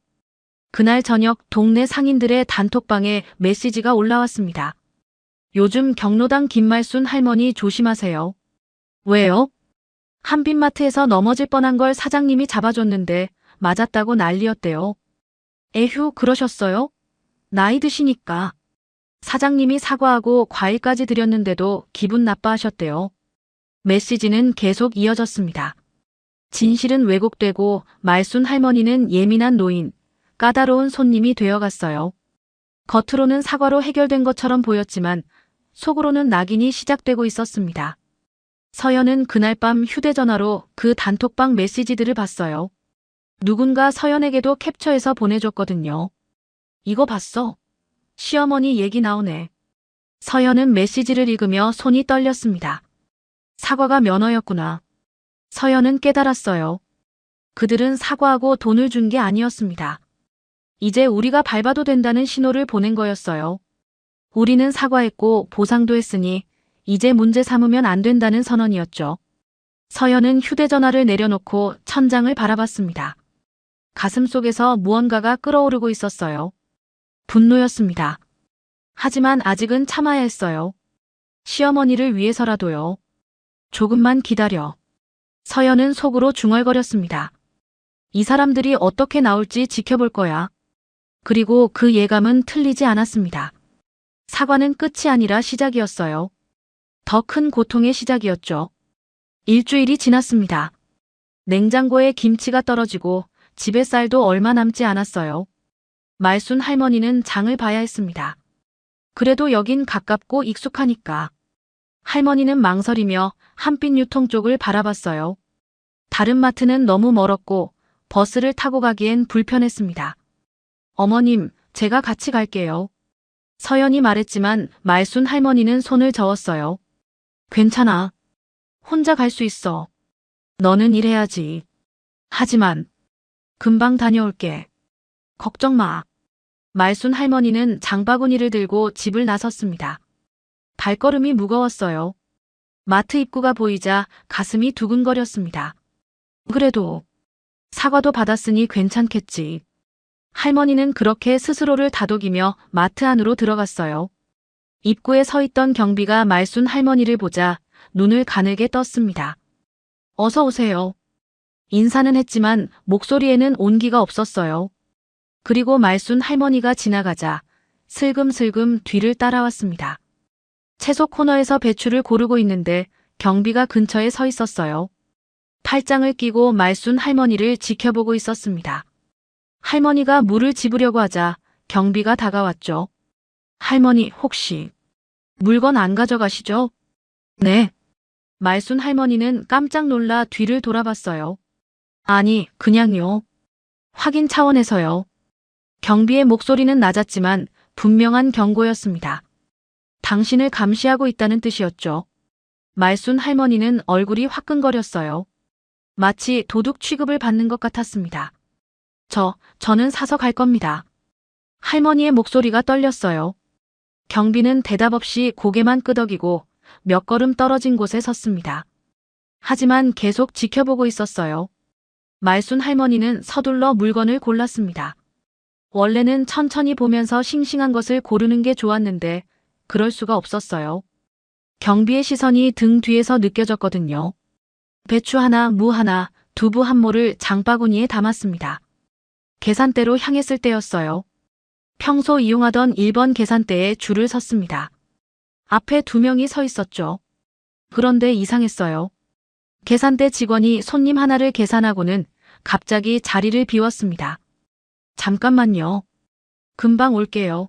그날 저녁 동네 상인들의 단톡방에 메시지가 올라왔습니다. 요즘 경로당 김말순 할머니 조심하세요. 왜요? 한빛마트에서 넘어질 뻔한 걸 사장님이 잡아줬는데 맞았다고 난리였대요. 에휴, 그러셨어요? 나이 드시니까. 사장님이 사과하고 과일까지 드렸는데도 기분 나빠하셨대요. 메시지는 계속 이어졌습니다. 진실은 왜곡되고 말순 할머니는 예민한 노인, 까다로운 손님이 되어갔어요. 겉으로는 사과로 해결된 것처럼 보였지만 속으로는 낙인이 시작되고 있었습니다. 서연은 그날 밤 휴대전화로 그 단톡방 메시지들을 봤어요. 누군가 서연에게도 캡처해서 보내줬거든요. 이거 봤어? 시어머니 얘기 나오네. 서연은 메시지를 읽으며 손이 떨렸습니다. 사과가 면허였구나. 서연은 깨달았어요. 그들은 사과하고 돈을 준 게 아니었습니다. 이제 우리가 밟아도 된다는 신호를 보낸 거였어요. 우리는 사과했고 보상도 했으니 이제 문제 삼으면 안 된다는 선언이었죠. 서연은 휴대전화를 내려놓고 천장을 바라봤습니다. 가슴 속에서 무언가가 끓어오르고 있었어요. 분노였습니다. 하지만 아직은 참아야 했어요. 시어머니를 위해서라도요. 조금만 기다려. 서연은 속으로 중얼거렸습니다. 이 사람들이 어떻게 나올지 지켜볼 거야. 그리고 그 예감은 틀리지 않았습니다. 사과는 끝이 아니라 시작이었어요. 더 큰 고통의 시작이었죠. 일주일이 지났습니다. 냉장고에 김치가 떨어지고 집에 쌀도 얼마 남지 않았어요. 말순 할머니는 장을 봐야 했습니다. 그래도 여긴 가깝고 익숙하니까. 할머니는 망설이며 한빛 유통 쪽을 바라봤어요. 다른 마트는 너무 멀었고 버스를 타고 가기엔 불편했습니다. 어머님, 제가 같이 갈게요. 서연이 말했지만 말순 할머니는 손을 저었어요. 괜찮아. 혼자 갈 수 있어. 너는 일해야지. 하지만 금방 다녀올게. 걱정 마. 말순 할머니는 장바구니를 들고 집을 나섰습니다. 발걸음이 무거웠어요. 마트 입구가 보이자 가슴이 두근거렸습니다. 그래도 사과도 받았으니 괜찮겠지. 할머니는 그렇게 스스로를 다독이며 마트 안으로 들어갔어요. 입구에 서 있던 경비가 말순 할머니를 보자 눈을 가늘게 떴습니다. 어서 오세요. 인사는 했지만 목소리에는 온기가 없었어요. 그리고 말순 할머니가 지나가자 슬금슬금 뒤를 따라왔습니다. 채소 코너에서 배추를 고르고 있는데 경비가 근처에 서 있었어요. 팔짱을 끼고 말순 할머니를 지켜보고 있었습니다. 할머니가 물을 집으려고 하자 경비가 다가왔죠. 할머니, 혹시 물건 안 가져가시죠? 네. 말순 할머니는 깜짝 놀라 뒤를 돌아봤어요. 아니, 그냥요. 확인 차원에서요. 경비의 목소리는 낮았지만 분명한 경고였습니다. 당신을 감시하고 있다는 뜻이었죠. 말순 할머니는 얼굴이 화끈거렸어요. 마치 도둑 취급을 받는 것 같았습니다. 저는 사서 갈 겁니다. 할머니의 목소리가 떨렸어요. 경비는 대답 없이 고개만 끄덕이고 몇 걸음 떨어진 곳에 섰습니다. 하지만 계속 지켜보고 있었어요. 말순 할머니는 서둘러 물건을 골랐습니다. 원래는 천천히 보면서 싱싱한 것을 고르는 게 좋았는데 그럴 수가 없었어요. 경비의 시선이 등 뒤에서 느껴졌거든요. 배추 하나, 무 하나, 두부 한 모를 장바구니에 담았습니다. 계산대로 향했을 때였어요. 평소 이용하던 1번 계산대에 줄을 섰습니다. 앞에 2명이 서 있었죠. 그런데 이상했어요. 계산대 직원이 손님 하나를 계산하고는 갑자기 자리를 비웠습니다. 잠깐만요. 금방 올게요.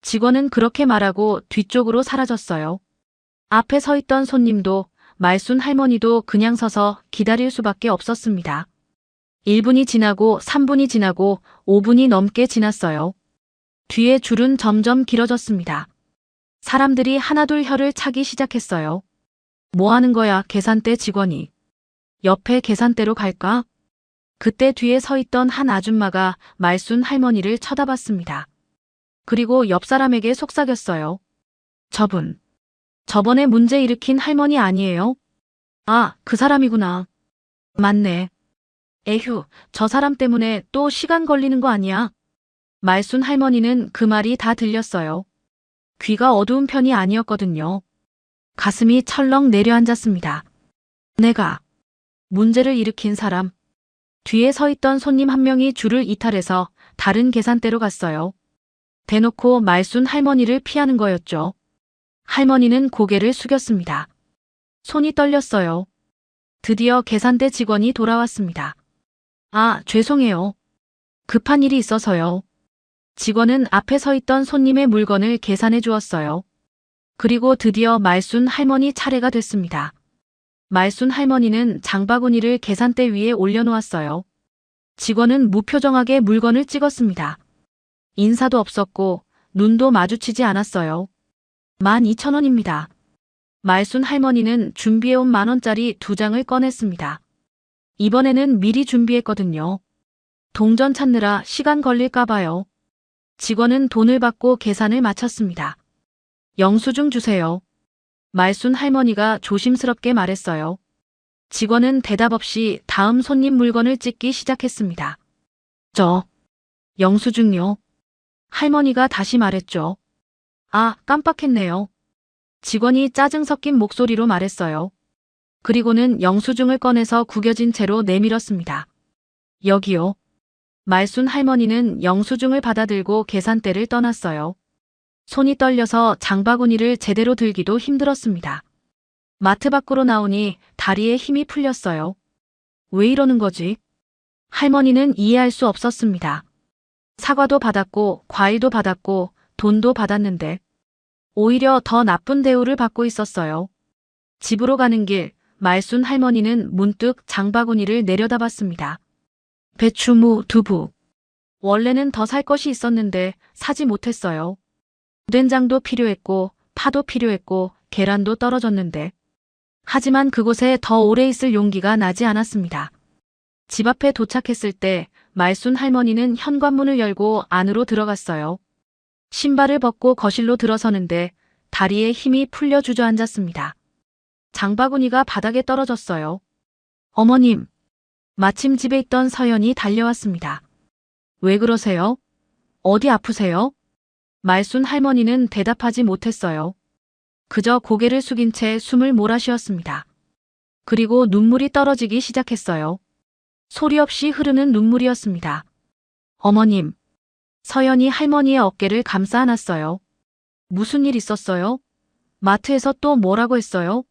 직원은 그렇게 말하고 뒤쪽으로 사라졌어요. 앞에 서 있던 손님도 말순 할머니도 그냥 서서 기다릴 수밖에 없었습니다. 1분이 지나고 3분이 지나고 5분이 넘게 지났어요. 뒤에 줄은 점점 길어졌습니다. 사람들이 하나둘 혀를 차기 시작했어요. 뭐 하는 거야, 계산대 직원이. 옆에 계산대로 갈까? 그때 뒤에 서 있던 한 아줌마가 말순 할머니를 쳐다봤습니다. 그리고 옆 사람에게 속삭였어요. 저번에 문제 일으킨 할머니 아니에요? 아, 그 사람이구나. 맞네. 에휴, 저 사람 때문에 또 시간 걸리는 거 아니야? 말순 할머니는 그 말이 다 들렸어요. 귀가 어두운 편이 아니었거든요. 가슴이 철렁 내려앉았습니다. 내가 문제를 일으킨 사람. 뒤에 서 있던 손님 한 명이 줄을 이탈해서 다른 계산대로 갔어요. 대놓고 말순 할머니를 피하는 거였죠. 할머니는 고개를 숙였습니다. 손이 떨렸어요. 드디어 계산대 직원이 돌아왔습니다. 아, 죄송해요. 급한 일이 있어서요. 직원은 앞에 서 있던 손님의 물건을 계산해 주었어요. 그리고 드디어 말순 할머니 차례가 됐습니다. 말순 할머니는 장바구니를 계산대 위에 올려놓았어요. 직원은 무표정하게 물건을 찍었습니다. 인사도 없었고 눈도 마주치지 않았어요. 12,000원입니다. 말순 할머니는 준비해온 10,000원짜리 2장을 꺼냈습니다. 이번에는 미리 준비했거든요. 동전 찾느라 시간 걸릴까봐요. 직원은 돈을 받고 계산을 마쳤습니다. 영수증 주세요. 말순 할머니가 조심스럽게 말했어요. 직원은 대답 없이 다음 손님 물건을 찍기 시작했습니다. 영수증요. 할머니가 다시 말했죠. 아, 깜빡했네요. 직원이 짜증 섞인 목소리로 말했어요. 그리고는 영수증을 꺼내서 구겨진 채로 내밀었습니다. 여기요. 말순 할머니는 영수증을 받아들고 계산대를 떠났어요. 손이 떨려서 장바구니를 제대로 들기도 힘들었습니다. 마트 밖으로 나오니 다리에 힘이 풀렸어요. 왜 이러는 거지? 할머니는 이해할 수 없었습니다. 사과도 받았고 과일도 받았고 돈도 받았는데 오히려 더 나쁜 대우를 받고 있었어요. 집으로 가는 길 말순 할머니는 문득 장바구니를 내려다봤습니다. 배추, 무, 두부. 원래는 더 살 것이 있었는데 사지 못했어요. 된장도 필요했고 파도 필요했고 계란도 떨어졌는데 하지만 그곳에 더 오래 있을 용기가 나지 않았습니다. 집 앞에 도착했을 때 말순 할머니는 현관문을 열고 안으로 들어갔어요. 신발을 벗고 거실로 들어서는데 다리에 힘이 풀려 주저앉았습니다. 장바구니가 바닥에 떨어졌어요. 어머님. 마침 집에 있던 서연이 달려왔습니다. 왜 그러세요? 어디 아프세요? 말순 할머니는 대답하지 못했어요. 그저 고개를 숙인 채 숨을 몰아쉬었습니다. 그리고 눈물이 떨어지기 시작했어요. 소리 없이 흐르는 눈물이었습니다. 어머님. 서연이 할머니의 어깨를 감싸 안았어요. 무슨 일 있었어요? 마트에서 또 뭐라고 했어요?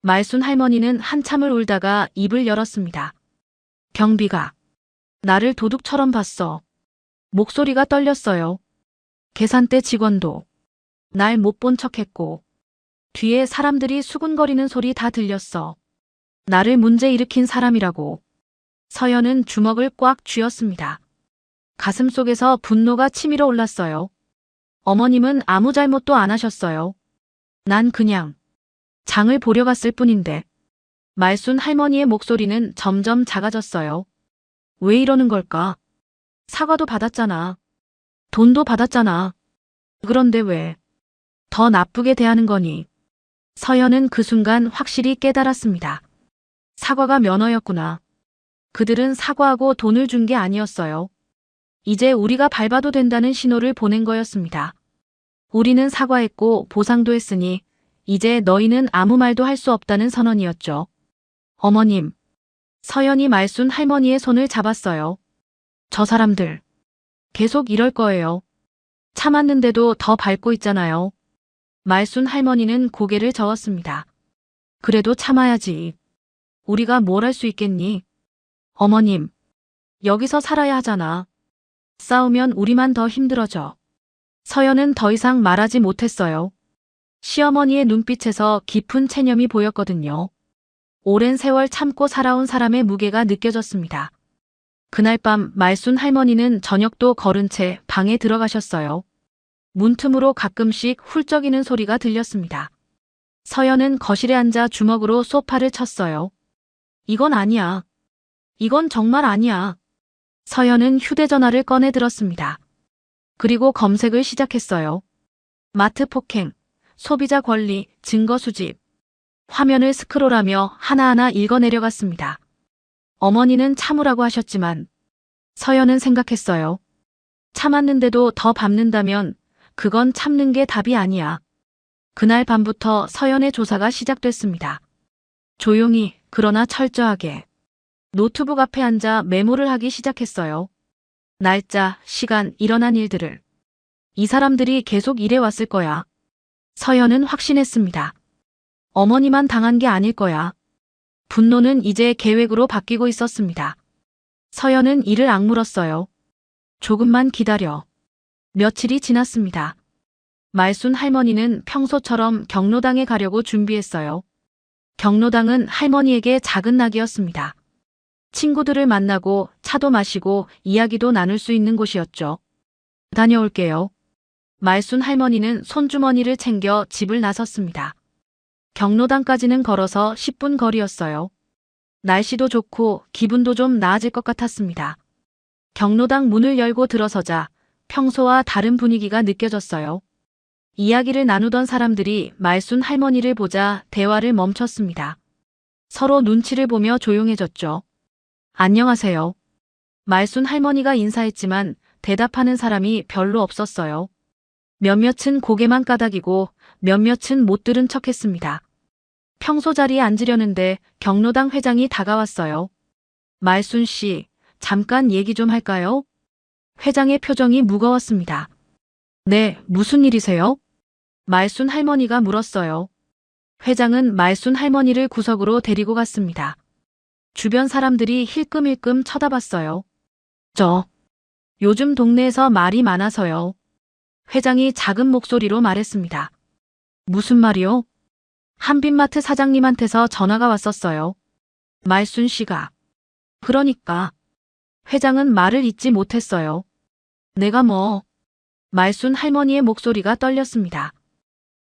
말순 할머니는 한참을 울다가 입을 열었습니다. 경비가 나를 도둑처럼 봤어. 목소리가 떨렸어요. 계산대 직원도 날 못 본 척했고 뒤에 사람들이 수군거리는 소리 다 들렸어. 나를 문제 일으킨 사람이라고. 서연은 주먹을 꽉 쥐었습니다. 가슴속에서 분노가 치밀어 올랐어요. 어머님은 아무 잘못도 안 하셨어요. 난 그냥 장을 보려 갔을 뿐인데. 말순 할머니의 목소리는 점점 작아졌어요. 왜 이러는 걸까? 사과도 받았잖아. 돈도 받았잖아. 그런데 왜 더 나쁘게 대하는 거니? 서연은 그 순간 확실히 깨달았습니다. 사과가 면허였구나. 그들은 사과하고 돈을 준 게 아니었어요. 이제 우리가 밟아도 된다는 신호를 보낸 거였습니다. 우리는 사과했고 보상도 했으니 이제 너희는 아무 말도 할 수 없다는 선언이었죠. 어머님. 서연이 말순 할머니의 손을 잡았어요. 저 사람들. 계속 이럴 거예요. 참았는데도 더 밟고 있잖아요. 말순 할머니는 고개를 저었습니다. 그래도 참아야지. 우리가 뭘 할 수 있겠니? 어머님. 여기서 살아야 하잖아. 싸우면 우리만 더 힘들어져. 서연은 더 이상 말하지 못했어요. 시어머니의 눈빛에서 깊은 체념이 보였거든요. 오랜 세월 참고 살아온 사람의 무게가 느껴졌습니다. 그날 밤 말순 할머니는 저녁도 거른 채 방에 들어가셨어요. 문틈으로 가끔씩 훌쩍이는 소리가 들렸습니다. 서연은 거실에 앉아 주먹으로 소파를 쳤어요. 이건 아니야. 이건 정말 아니야. 서연은 휴대전화를 꺼내 들었습니다. 그리고 검색을 시작했어요. 마트 폭행, 소비자 권리, 증거 수집. 화면을 스크롤하며 하나하나 읽어내려갔습니다. 어머니는 참으라고 하셨지만 서연은 생각했어요. 참았는데도 더 밟는다면 그건 참는 게 답이 아니야. 그날 밤부터 서연의 조사가 시작됐습니다. 조용히 그러나 철저하게 노트북 앞에 앉아 메모를 하기 시작했어요. 날짜, 시간, 일어난 일들을. 이 사람들이 계속 이래왔을 거야. 서연은 확신했습니다. 어머니만 당한 게 아닐 거야. 분노는 이제 계획으로 바뀌고 있었습니다. 서연은 이를 악물었어요. 조금만 기다려. 며칠이 지났습니다. 말순 할머니는 평소처럼 경로당에 가려고 준비했어요. 경로당은 할머니에게 작은 낙이었습니다. 친구들을 만나고 차도 마시고 이야기도 나눌 수 있는 곳이었죠. 다녀올게요. 말순 할머니는 손주머니를 챙겨 집을 나섰습니다. 경로당까지는 걸어서 10분 거리였어요. 날씨도 좋고 기분도 좀 나아질 것 같았습니다. 경로당 문을 열고 들어서자 평소와 다른 분위기가 느껴졌어요. 이야기를 나누던 사람들이 말순 할머니를 보자 대화를 멈췄습니다. 서로 눈치를 보며 조용해졌죠. 안녕하세요. 말순 할머니가 인사했지만 대답하는 사람이 별로 없었어요. 몇몇은 고개만 까닥이고 몇몇은 못 들은 척했습니다. 평소 자리에 앉으려는데 경로당 회장이 다가왔어요. 말순 씨, 잠깐 얘기 좀 할까요? 회장의 표정이 무거웠습니다. 네, 무슨 일이세요? 말순 할머니가 물었어요. 회장은 말순 할머니를 구석으로 데리고 갔습니다. 주변 사람들이 힐끔힐끔 쳐다봤어요. 요즘 동네에서 말이 많아서요. 회장이 작은 목소리로 말했습니다. 무슨 말이요? 한빛마트 사장님한테서 전화가 왔었어요. 말순 씨가. 그러니까. 회장은 말을 잇지 못했어요. 내가 뭐. 말순 할머니의 목소리가 떨렸습니다.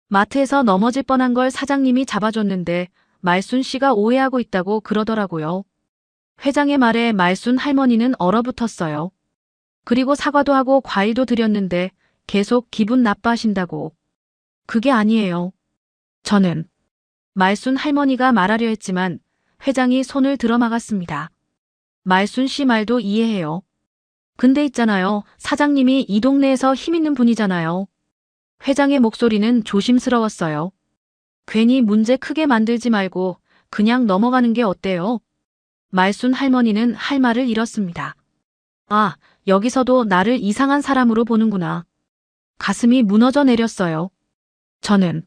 마트에서 넘어질 뻔한 걸 사장님이 잡아줬는데 말순 씨가 오해하고 있다고 그러더라고요. 회장의 말에 말순 할머니는 얼어붙었어요. 그리고 사과도 하고 과일도 드렸는데 계속 기분 나빠하신다고. 그게 아니에요. 저는. 말순 할머니가 말하려 했지만 회장이 손을 들어막았습니다. 말순 씨 말도 이해해요. 근데 있잖아요. 사장님이 이 동네에서 힘 있는 분이잖아요. 회장의 목소리는 조심스러웠어요. 괜히 문제 크게 만들지 말고 그냥 넘어가는 게 어때요? 말순 할머니는 할 말을 잃었습니다. 아, 여기서도 나를 이상한 사람으로 보는구나. 가슴이 무너져 내렸어요. 저는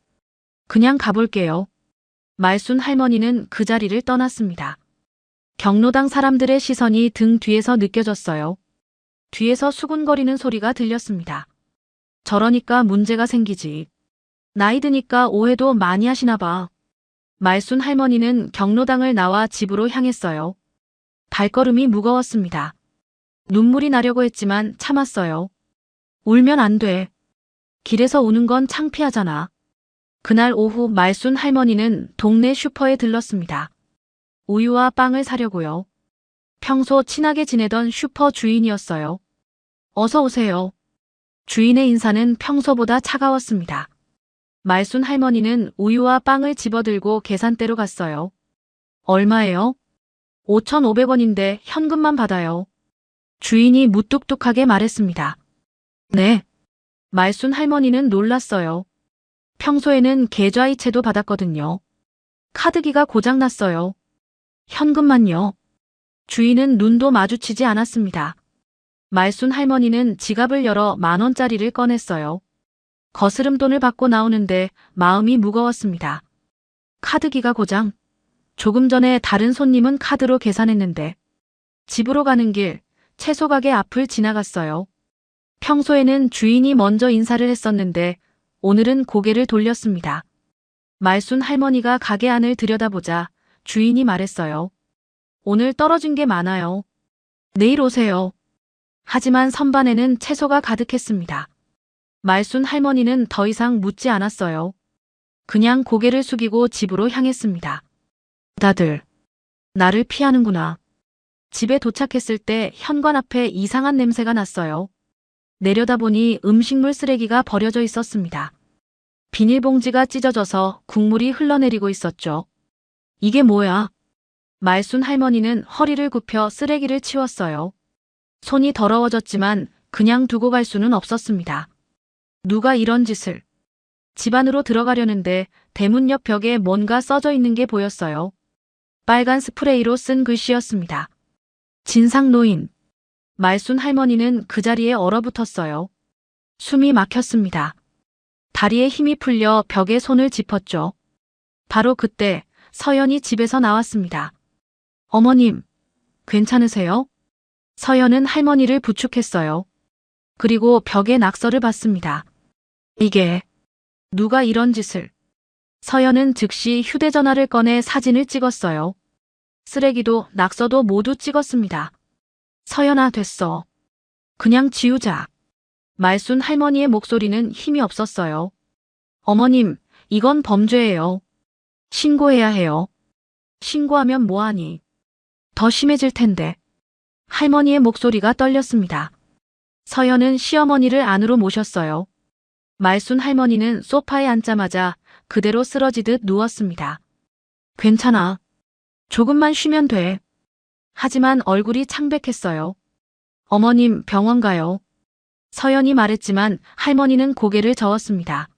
그냥 가볼게요. 말순 할머니는 그 자리를 떠났습니다. 경로당 사람들의 시선이 등 뒤에서 느껴졌어요. 뒤에서 수군거리는 소리가 들렸습니다. 저러니까 문제가 생기지. 나이 드니까 오해도 많이 하시나 봐. 말순 할머니는 경로당을 나와 집으로 향했어요. 발걸음이 무거웠습니다. 눈물이 나려고 했지만 참았어요. 울면 안 돼. 길에서 우는 건 창피하잖아. 그날 오후 말순 할머니는 동네 슈퍼에 들렀습니다. 우유와 빵을 사려고요. 평소 친하게 지내던 슈퍼 주인이었어요. 어서 오세요. 주인의 인사는 평소보다 차가웠습니다. 말순 할머니는 우유와 빵을 집어들고 계산대로 갔어요. 얼마예요? 5,500원인데 현금만 받아요. 주인이 무뚝뚝하게 말했습니다. 네. 말순 할머니는 놀랐어요. 평소에는 계좌이체도 받았거든요. 카드기가 고장났어요. 현금만요. 주인은 눈도 마주치지 않았습니다. 말순 할머니는 지갑을 열어 10,000원짜리를 꺼냈어요. 거스름 돈을 받고 나오는데 마음이 무거웠습니다. 카드기가 고장. 조금 전에 다른 손님은 카드로 계산했는데. 집으로 가는 길 채소 가게 앞을 지나갔어요. 평소에는 주인이 먼저 인사를 했었는데 오늘은 고개를 돌렸습니다. 말순 할머니가 가게 안을 들여다보자 주인이 말했어요. 오늘 떨어진 게 많아요. 내일 오세요. 하지만 선반에는 채소가 가득했습니다. 말순 할머니는 더 이상 묻지 않았어요. 그냥 고개를 숙이고 집으로 향했습니다. 다들 나를 피하는구나. 집에 도착했을 때 현관 앞에 이상한 냄새가 났어요. 내려다보니 음식물 쓰레기가 버려져 있었습니다. 비닐봉지가 찢어져서 국물이 흘러내리고 있었죠. 이게 뭐야? 말순 할머니는 허리를 굽혀 쓰레기를 치웠어요. 손이 더러워졌지만 그냥 두고 갈 수는 없었습니다. 누가 이런 짓을. 집 안으로 들어가려는데 대문 옆 벽에 뭔가 써져 있는 게 보였어요. 빨간 스프레이로 쓴 글씨였습니다. 진상노인. 말순 할머니는 그 자리에 얼어붙었어요. 숨이 막혔습니다. 다리에 힘이 풀려 벽에 손을 짚었죠. 바로 그때 서연이 집에서 나왔습니다. 어머님, 괜찮으세요? 서연은 할머니를 부축했어요. 그리고 벽에 낙서를 봤습니다. 이게 누가 이런 짓을. 서연은 즉시 휴대전화를 꺼내 사진을 찍었어요. 쓰레기도 낙서도 모두 찍었습니다. 서연아, 됐어. 그냥 지우자. 말순 할머니의 목소리는 힘이 없었어요. 어머님, 이건 범죄예요. 신고해야 해요. 신고하면 뭐하니? 더 심해질 텐데. 할머니의 목소리가 떨렸습니다. 서연은 시어머니를 안으로 모셨어요. 말순 할머니는 소파에 앉자마자 그대로 쓰러지듯 누웠습니다. 괜찮아. 조금만 쉬면 돼. 하지만 얼굴이 창백했어요. 어머님, 병원 가요. 서연이 말했지만 할머니는 고개를 저었습니다.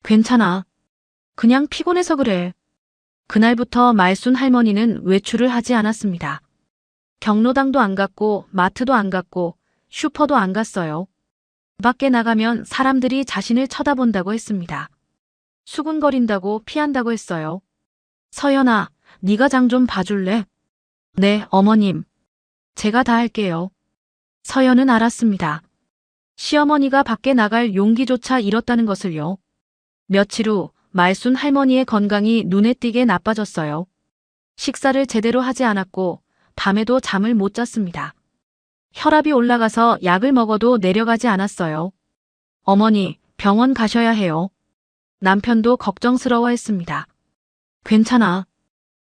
괜찮아. 그냥 피곤해서 그래. 그날부터 말순 할머니는 외출을 하지 않았습니다. 경로당도 안 갔고 마트도 안 갔고 슈퍼도 안 갔어요. 밖에 나가면 사람들이 자신을 쳐다본다고 했습니다. 수군거린다고 피한다고 했어요. 서연아, 네가 장 좀 봐줄래? 네, 어머님. 제가 다 할게요. 서연은 알았습니다. 시어머니가 밖에 나갈 용기조차 잃었다는 것을요. 며칠 후 말순 할머니의 건강이 눈에 띄게 나빠졌어요. 식사를 제대로 하지 않았고 밤에도 잠을 못 잤습니다. 혈압이 올라가서 약을 먹어도 내려가지 않았어요. 어머니, 병원 가셔야 해요. 남편도 걱정스러워했습니다. 괜찮아.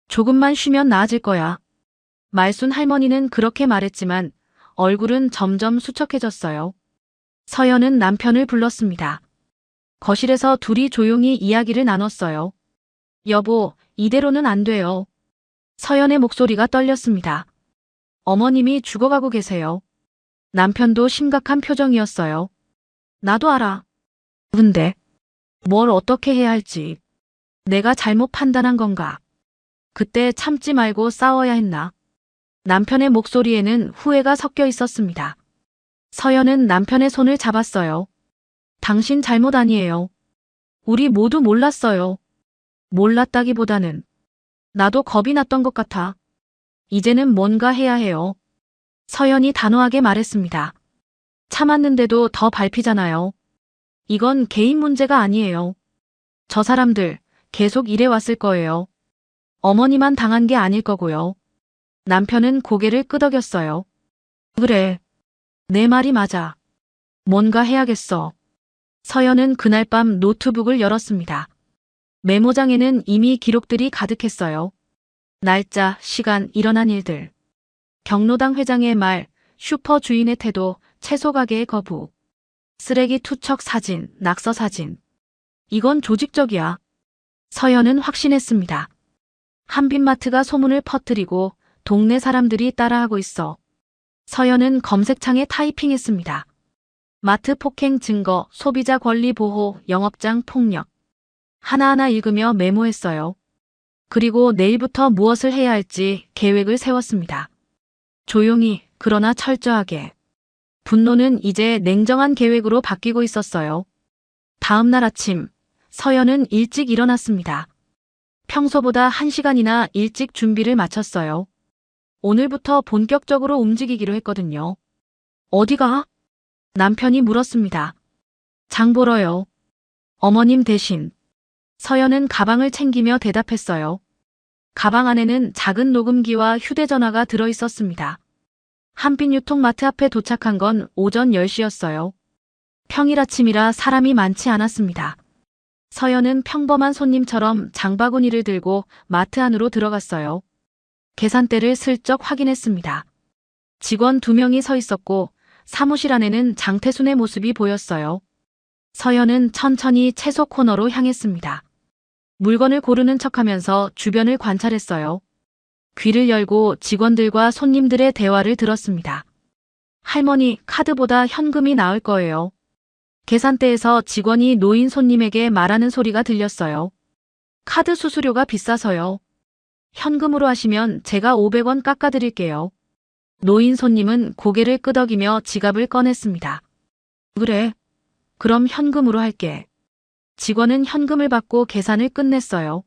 조금만 쉬면 나아질 거야. 말순 할머니는 그렇게 말했지만 얼굴은 점점 수척해졌어요. 서연은 남편을 불렀습니다. 거실에서 둘이 조용히 이야기를 나눴어요. 여보, 이대로는 안 돼요. 서연의 목소리가 떨렸습니다. 어머님이 죽어가고 계세요. 남편도 심각한 표정이었어요. 나도 알아. 근데 뭘 어떻게 해야 할지. 내가 잘못 판단한 건가? 그때 참지 말고 싸워야 했나? 남편의 목소리에는 후회가 섞여 있었습니다. 서연은 남편의 손을 잡았어요. 당신 잘못 아니에요. 우리 모두 몰랐어요. 몰랐다기보다는 나도 겁이 났던 것 같아. 이제는 뭔가 해야 해요. 서연이 단호하게 말했습니다. 참았는데도 더 밟히잖아요. 이건 개인 문제가 아니에요. 저 사람들 계속 이래왔을 거예요. 어머니만 당한 게 아닐 거고요. 남편은 고개를 끄덕였어요. 그래. 내 말이 맞아. 뭔가 해야겠어. 서연은 그날 밤 노트북을 열었습니다. 메모장에는 이미 기록들이 가득했어요. 날짜, 시간, 일어난 일들. 경로당 회장의 말, 슈퍼 주인의 태도, 채소 가게의 거부. 쓰레기 투척 사진, 낙서 사진. 이건 조직적이야. 서연은 확신했습니다. 한빛마트가 소문을 퍼뜨리고 동네 사람들이 따라하고 있어. 서연은 검색창에 타이핑했습니다. 마트 폭행 증거, 소비자 권리 보호, 영업장 폭력. 하나하나 읽으며 메모했어요. 그리고 내일부터 무엇을 해야 할지 계획을 세웠습니다. 조용히, 그러나 철저하게. 분노는 이제 냉정한 계획으로 바뀌고 있었어요. 다음 날 아침, 서연은 일찍 일어났습니다. 평소보다 1시간이나 일찍 준비를 마쳤어요. 오늘부터 본격적으로 움직이기로 했거든요. 어디가? 남편이 물었습니다. 장 보러요. 어머님 대신. 서연은 가방을 챙기며 대답했어요. 가방 안에는 작은 녹음기와 휴대전화가 들어있었습니다. 한빛유통마트 앞에 도착한 건 오전 10시였어요. 평일 아침이라 사람이 많지 않았습니다. 서연은 평범한 손님처럼 장바구니를 들고 마트 안으로 들어갔어요. 계산대를 슬쩍 확인했습니다. 직원 2명이 서 있었고 사무실 안에는 장태순의 모습이 보였어요. 서연은 천천히 채소 코너로 향했습니다. 물건을 고르는 척하면서 주변을 관찰했어요. 귀를 열고 직원들과 손님들의 대화를 들었습니다. 할머니, 카드보다 현금이 나을 거예요. 계산대에서 직원이 노인 손님에게 말하는 소리가 들렸어요. 카드 수수료가 비싸서요. 현금으로 하시면 제가 500원 깎아드릴게요. 노인 손님은 고개를 끄덕이며 지갑을 꺼냈습니다. 그래. 그럼 현금으로 할게. 직원은 현금을 받고 계산을 끝냈어요.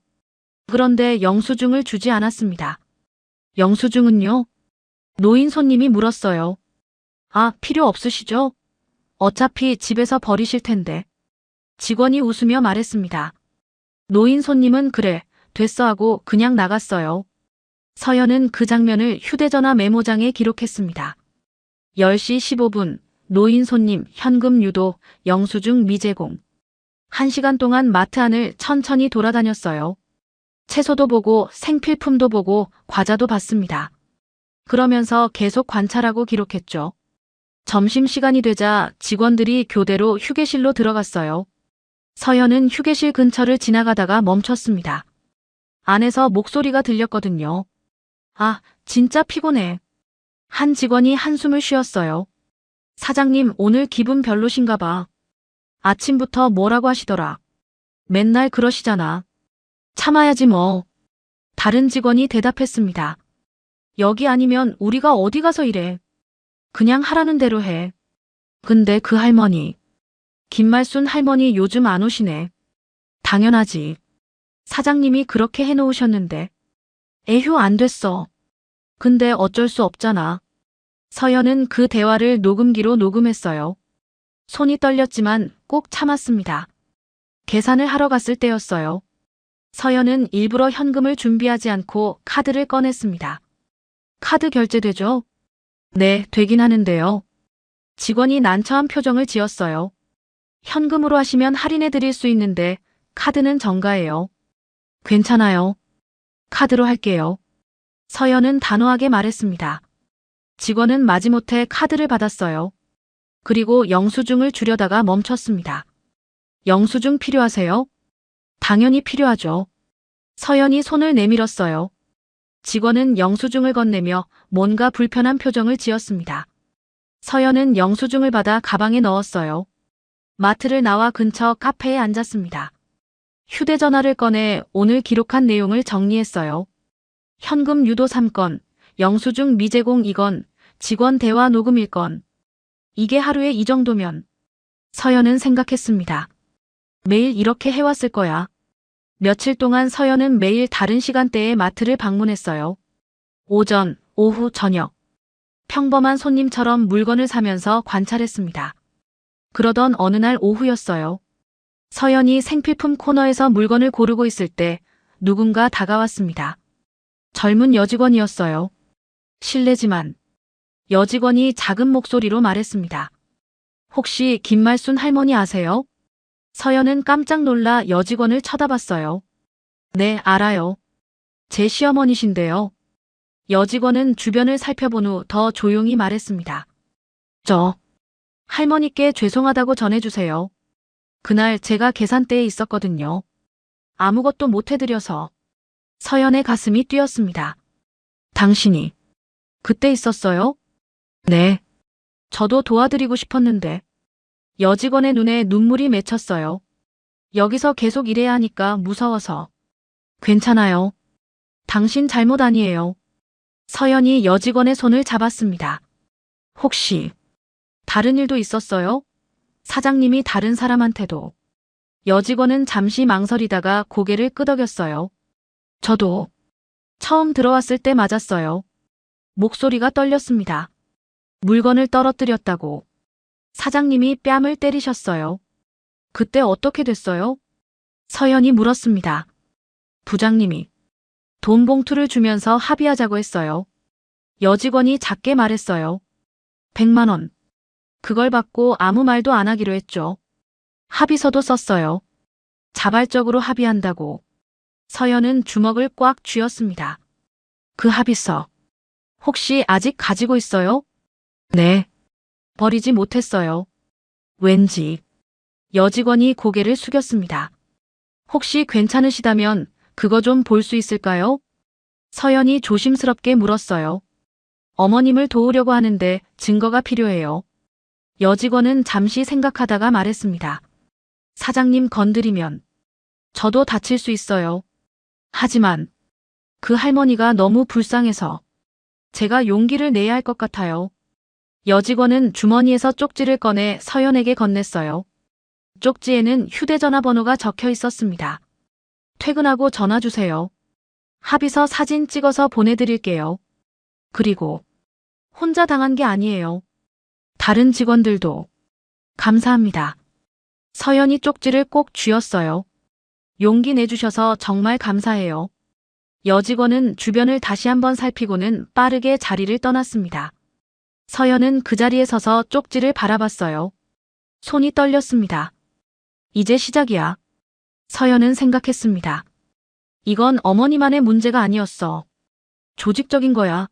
그런데 영수증을 주지 않았습니다. 영수증은요? 노인 손님이 물었어요. 아, 필요 없으시죠? 어차피 집에서 버리실 텐데. 직원이 웃으며 말했습니다. 노인 손님은 그래, 됐어 하고 그냥 나갔어요. 서연은 그 장면을 휴대전화 메모장에 기록했습니다. 10시 15분, 노인 손님, 현금 유도, 영수증 미제공. 1시간 동안 마트 안을 천천히 돌아다녔어요. 채소도 보고 생필품도 보고 과자도 봤습니다. 그러면서 계속 관찰하고 기록했죠. 점심시간이 되자 직원들이 교대로 휴게실로 들어갔어요. 서연은 휴게실 근처를 지나가다가 멈췄습니다. 안에서 목소리가 들렸거든요. 아, 진짜 피곤해. 한 직원이 한숨을 쉬었어요. 사장님, 오늘 기분 별로신가 봐. 아침부터 뭐라고 하시더라. 맨날 그러시잖아. 참아야지 뭐. 다른 직원이 대답했습니다. 여기 아니면 우리가 어디 가서 일해. 그냥 하라는 대로 해. 근데 그 할머니. 김말순 할머니 요즘 안 오시네. 당연하지. 사장님이 그렇게 해놓으셨는데. 에휴, 안 됐어. 근데 어쩔 수 없잖아. 서연은 그 대화를 녹음기로 녹음했어요. 손이 떨렸지만 꼭 참았습니다. 계산을 하러 갔을 때였어요. 서연은 일부러 현금을 준비하지 않고 카드를 꺼냈습니다. 카드 결제되죠? 네, 되긴 하는데요. 직원이 난처한 표정을 지었어요. 현금으로 하시면 할인해 드릴 수 있는데 카드는 정가예요. 괜찮아요. 카드로 할게요. 서연은 단호하게 말했습니다. 직원은 마지못해 카드를 받았어요. 그리고 영수증을 주려다가 멈췄습니다. 영수증 필요하세요? 당연히 필요하죠. 서연이 손을 내밀었어요. 직원은 영수증을 건네며 뭔가 불편한 표정을 지었습니다. 서연은 영수증을 받아 가방에 넣었어요. 마트를 나와 근처 카페에 앉았습니다. 휴대전화를 꺼내 오늘 기록한 내용을 정리했어요. 현금 유도 3건, 영수증 미제공 2건, 직원 대화 녹음 1건. 이게 하루에 이 정도면. 서연은 생각했습니다. 매일 이렇게 해왔을 거야. 며칠 동안 서연은 매일 다른 시간대에 마트를 방문했어요. 오전, 오후, 저녁. 평범한 손님처럼 물건을 사면서 관찰했습니다. 그러던 어느 날 오후였어요. 서연이 생필품 코너에서 물건을 고르고 있을 때 누군가 다가왔습니다. 젊은 여직원이었어요. 실례지만 여직원이 작은 목소리로 말했습니다. 혹시 김말순 할머니 아세요? 서연은 깜짝 놀라 여직원을 쳐다봤어요. 네, 알아요. 제 시어머니신데요. 여직원은 주변을 살펴본 후 더 조용히 말했습니다. 할머니께 죄송하다고 전해주세요. 그날 제가 계산대에 있었거든요. 아무것도 못 해드려서. 서연의 가슴이 뛰었습니다. 당신이 그때 있었어요? 네. 저도 도와드리고 싶었는데. 여직원의 눈에 눈물이 맺혔어요. 여기서 계속 일해야 하니까 무서워서. 괜찮아요. 당신 잘못 아니에요. 서연이 여직원의 손을 잡았습니다. 혹시 다른 일도 있었어요? 사장님이 다른 사람한테도. 여직원은 잠시 망설이다가 고개를 끄덕였어요. 저도 처음 들어왔을 때 맞았어요. 목소리가 떨렸습니다. 물건을 떨어뜨렸다고. 사장님이 뺨을 때리셨어요. 그때 어떻게 됐어요? 서연이 물었습니다. 부장님이 돈 봉투를 주면서 합의하자고 했어요. 여직원이 작게 말했어요. 100만 원. 그걸 받고 아무 말도 안 하기로 했죠. 합의서도 썼어요. 자발적으로 합의한다고. 서연은 주먹을 꽉 쥐었습니다. 그 합의서. 혹시 아직 가지고 있어요? 네. 버리지 못했어요. 왠지. 여직원이 고개를 숙였습니다. 혹시 괜찮으시다면 그거 좀 볼 수 있을까요? 서연이 조심스럽게 물었어요. 어머님을 도우려고 하는데 증거가 필요해요. 여직원은 잠시 생각하다가 말했습니다. 사장님 건드리면 저도 다칠 수 있어요. 하지만 그 할머니가 너무 불쌍해서 제가 용기를 내야 할 것 같아요. 여직원은 주머니에서 쪽지를 꺼내 서연에게 건넸어요. 쪽지에는 휴대전화 번호가 적혀 있었습니다. 퇴근하고 전화 주세요. 합의서 사진 찍어서 보내드릴게요. 그리고 혼자 당한 게 아니에요. 다른 직원들도. 감사합니다. 서연이 쪽지를 꼭 쥐었어요. 용기 내주셔서 정말 감사해요. 여직원은 주변을 다시 한번 살피고는 빠르게 자리를 떠났습니다. 서연은 그 자리에 서서 쪽지를 바라봤어요. 손이 떨렸습니다. 이제 시작이야. 서연은 생각했습니다. 이건 어머니만의 문제가 아니었어. 조직적인 거야.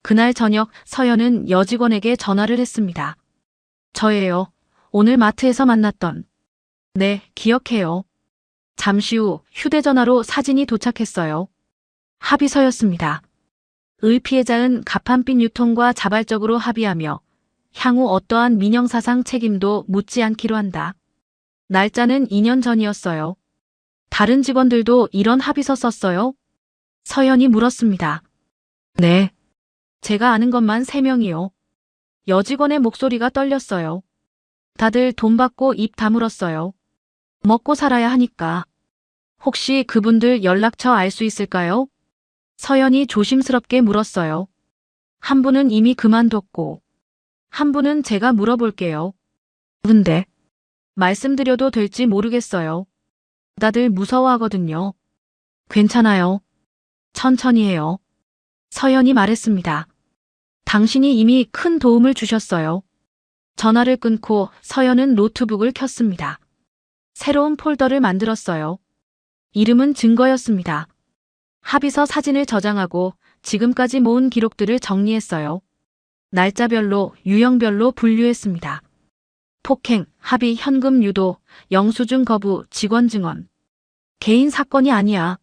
그날 저녁 서연은 여직원에게 전화를 했습니다. 저예요. 오늘 마트에서 만났던. 네, 기억해요. 잠시 후 휴대전화로 사진이 도착했어요. 합의서였습니다. 의 피해자는 가판빛 유통과 자발적으로 합의하며 향후 어떠한 민영사상 책임도 묻지 않기로 한다. 날짜는 2년 전이었어요. 다른 직원들도 이런 합의서 썼어요? 서연이 물었습니다. 네. 제가 아는 것만 3명이요. 여직원의 목소리가 떨렸어요. 다들 돈 받고 입 다물었어요. 먹고 살아야 하니까. 혹시 그분들 연락처 알 수 있을까요? 서연이 조심스럽게 물었어요. 한 분은 이미 그만뒀고, 한 분은 제가 물어볼게요. 근데 말씀드려도 될지 모르겠어요. 다들 무서워하거든요. 괜찮아요. 천천히 해요. 서연이 말했습니다. 당신이 이미 큰 도움을 주셨어요. 전화를 끊고 서연은 노트북을 켰습니다. 새로운 폴더를 만들었어요. 이름은 증거였습니다. 합의서 사진을 저장하고 지금까지 모은 기록들을 정리했어요. 날짜별로, 유형별로 분류했습니다. 폭행, 합의, 현금 유도, 영수증 거부, 직원 증언. 개인 사건이 아니야.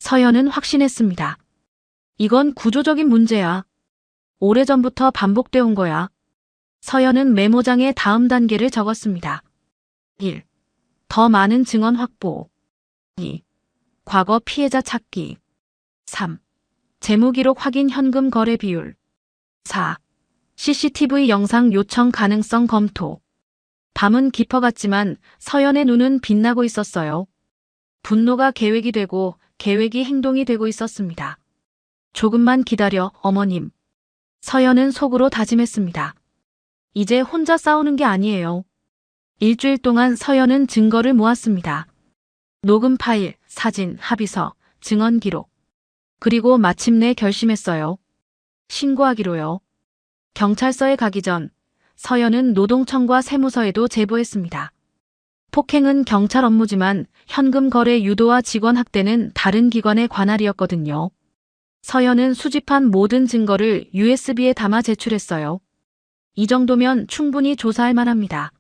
서연은 확신했습니다. 이건 구조적인 문제야. 오래전부터 반복돼 온 거야. 서연은 메모장에 다음 단계를 적었습니다. 1. 더 많은 증언 확보. 2. 과거 피해자 찾기. 3. 재무기록 확인 현금 거래 비율. 4. CCTV 영상 요청 가능성 검토. 밤은 깊어갔지만 서연의 눈은 빛나고 있었어요. 분노가 계획이 되고 계획이 행동이 되고 있었습니다. 조금만 기다려, 어머님. 서연은 속으로 다짐했습니다. 이제 혼자 싸우는 게 아니에요. 일주일 동안 서연은 증거를 모았습니다. 녹음 파일, 사진, 합의서, 증언 기록. 그리고 마침내 결심했어요. 신고하기로요. 경찰서에 가기 전 서연은 노동청과 세무서에도 제보했습니다. 폭행은 경찰 업무지만 현금 거래 유도와 직원 학대는 다른 기관의 관할이었거든요. 서연은 수집한 모든 증거를 USB에 담아 제출했어요. 이 정도면 충분히 조사할 만합니다.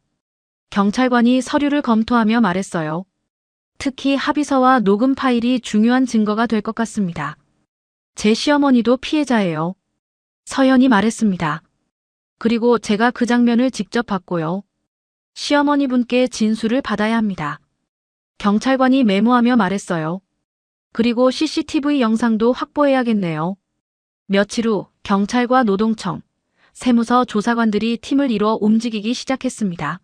경찰관이 서류를 검토하며 말했어요. 특히 합의서와 녹음 파일이 중요한 증거가 될 것 같습니다. 제 시어머니도 피해자예요. 서연이 말했습니다. 그리고 제가 그 장면을 직접 봤고요. 시어머니 분께 진술을 받아야 합니다. 경찰관이 메모하며 말했어요. 그리고 CCTV 영상도 확보해야겠네요. 며칠 후 경찰과 노동청, 세무서 조사관들이 팀을 이뤄 움직이기 시작했습니다.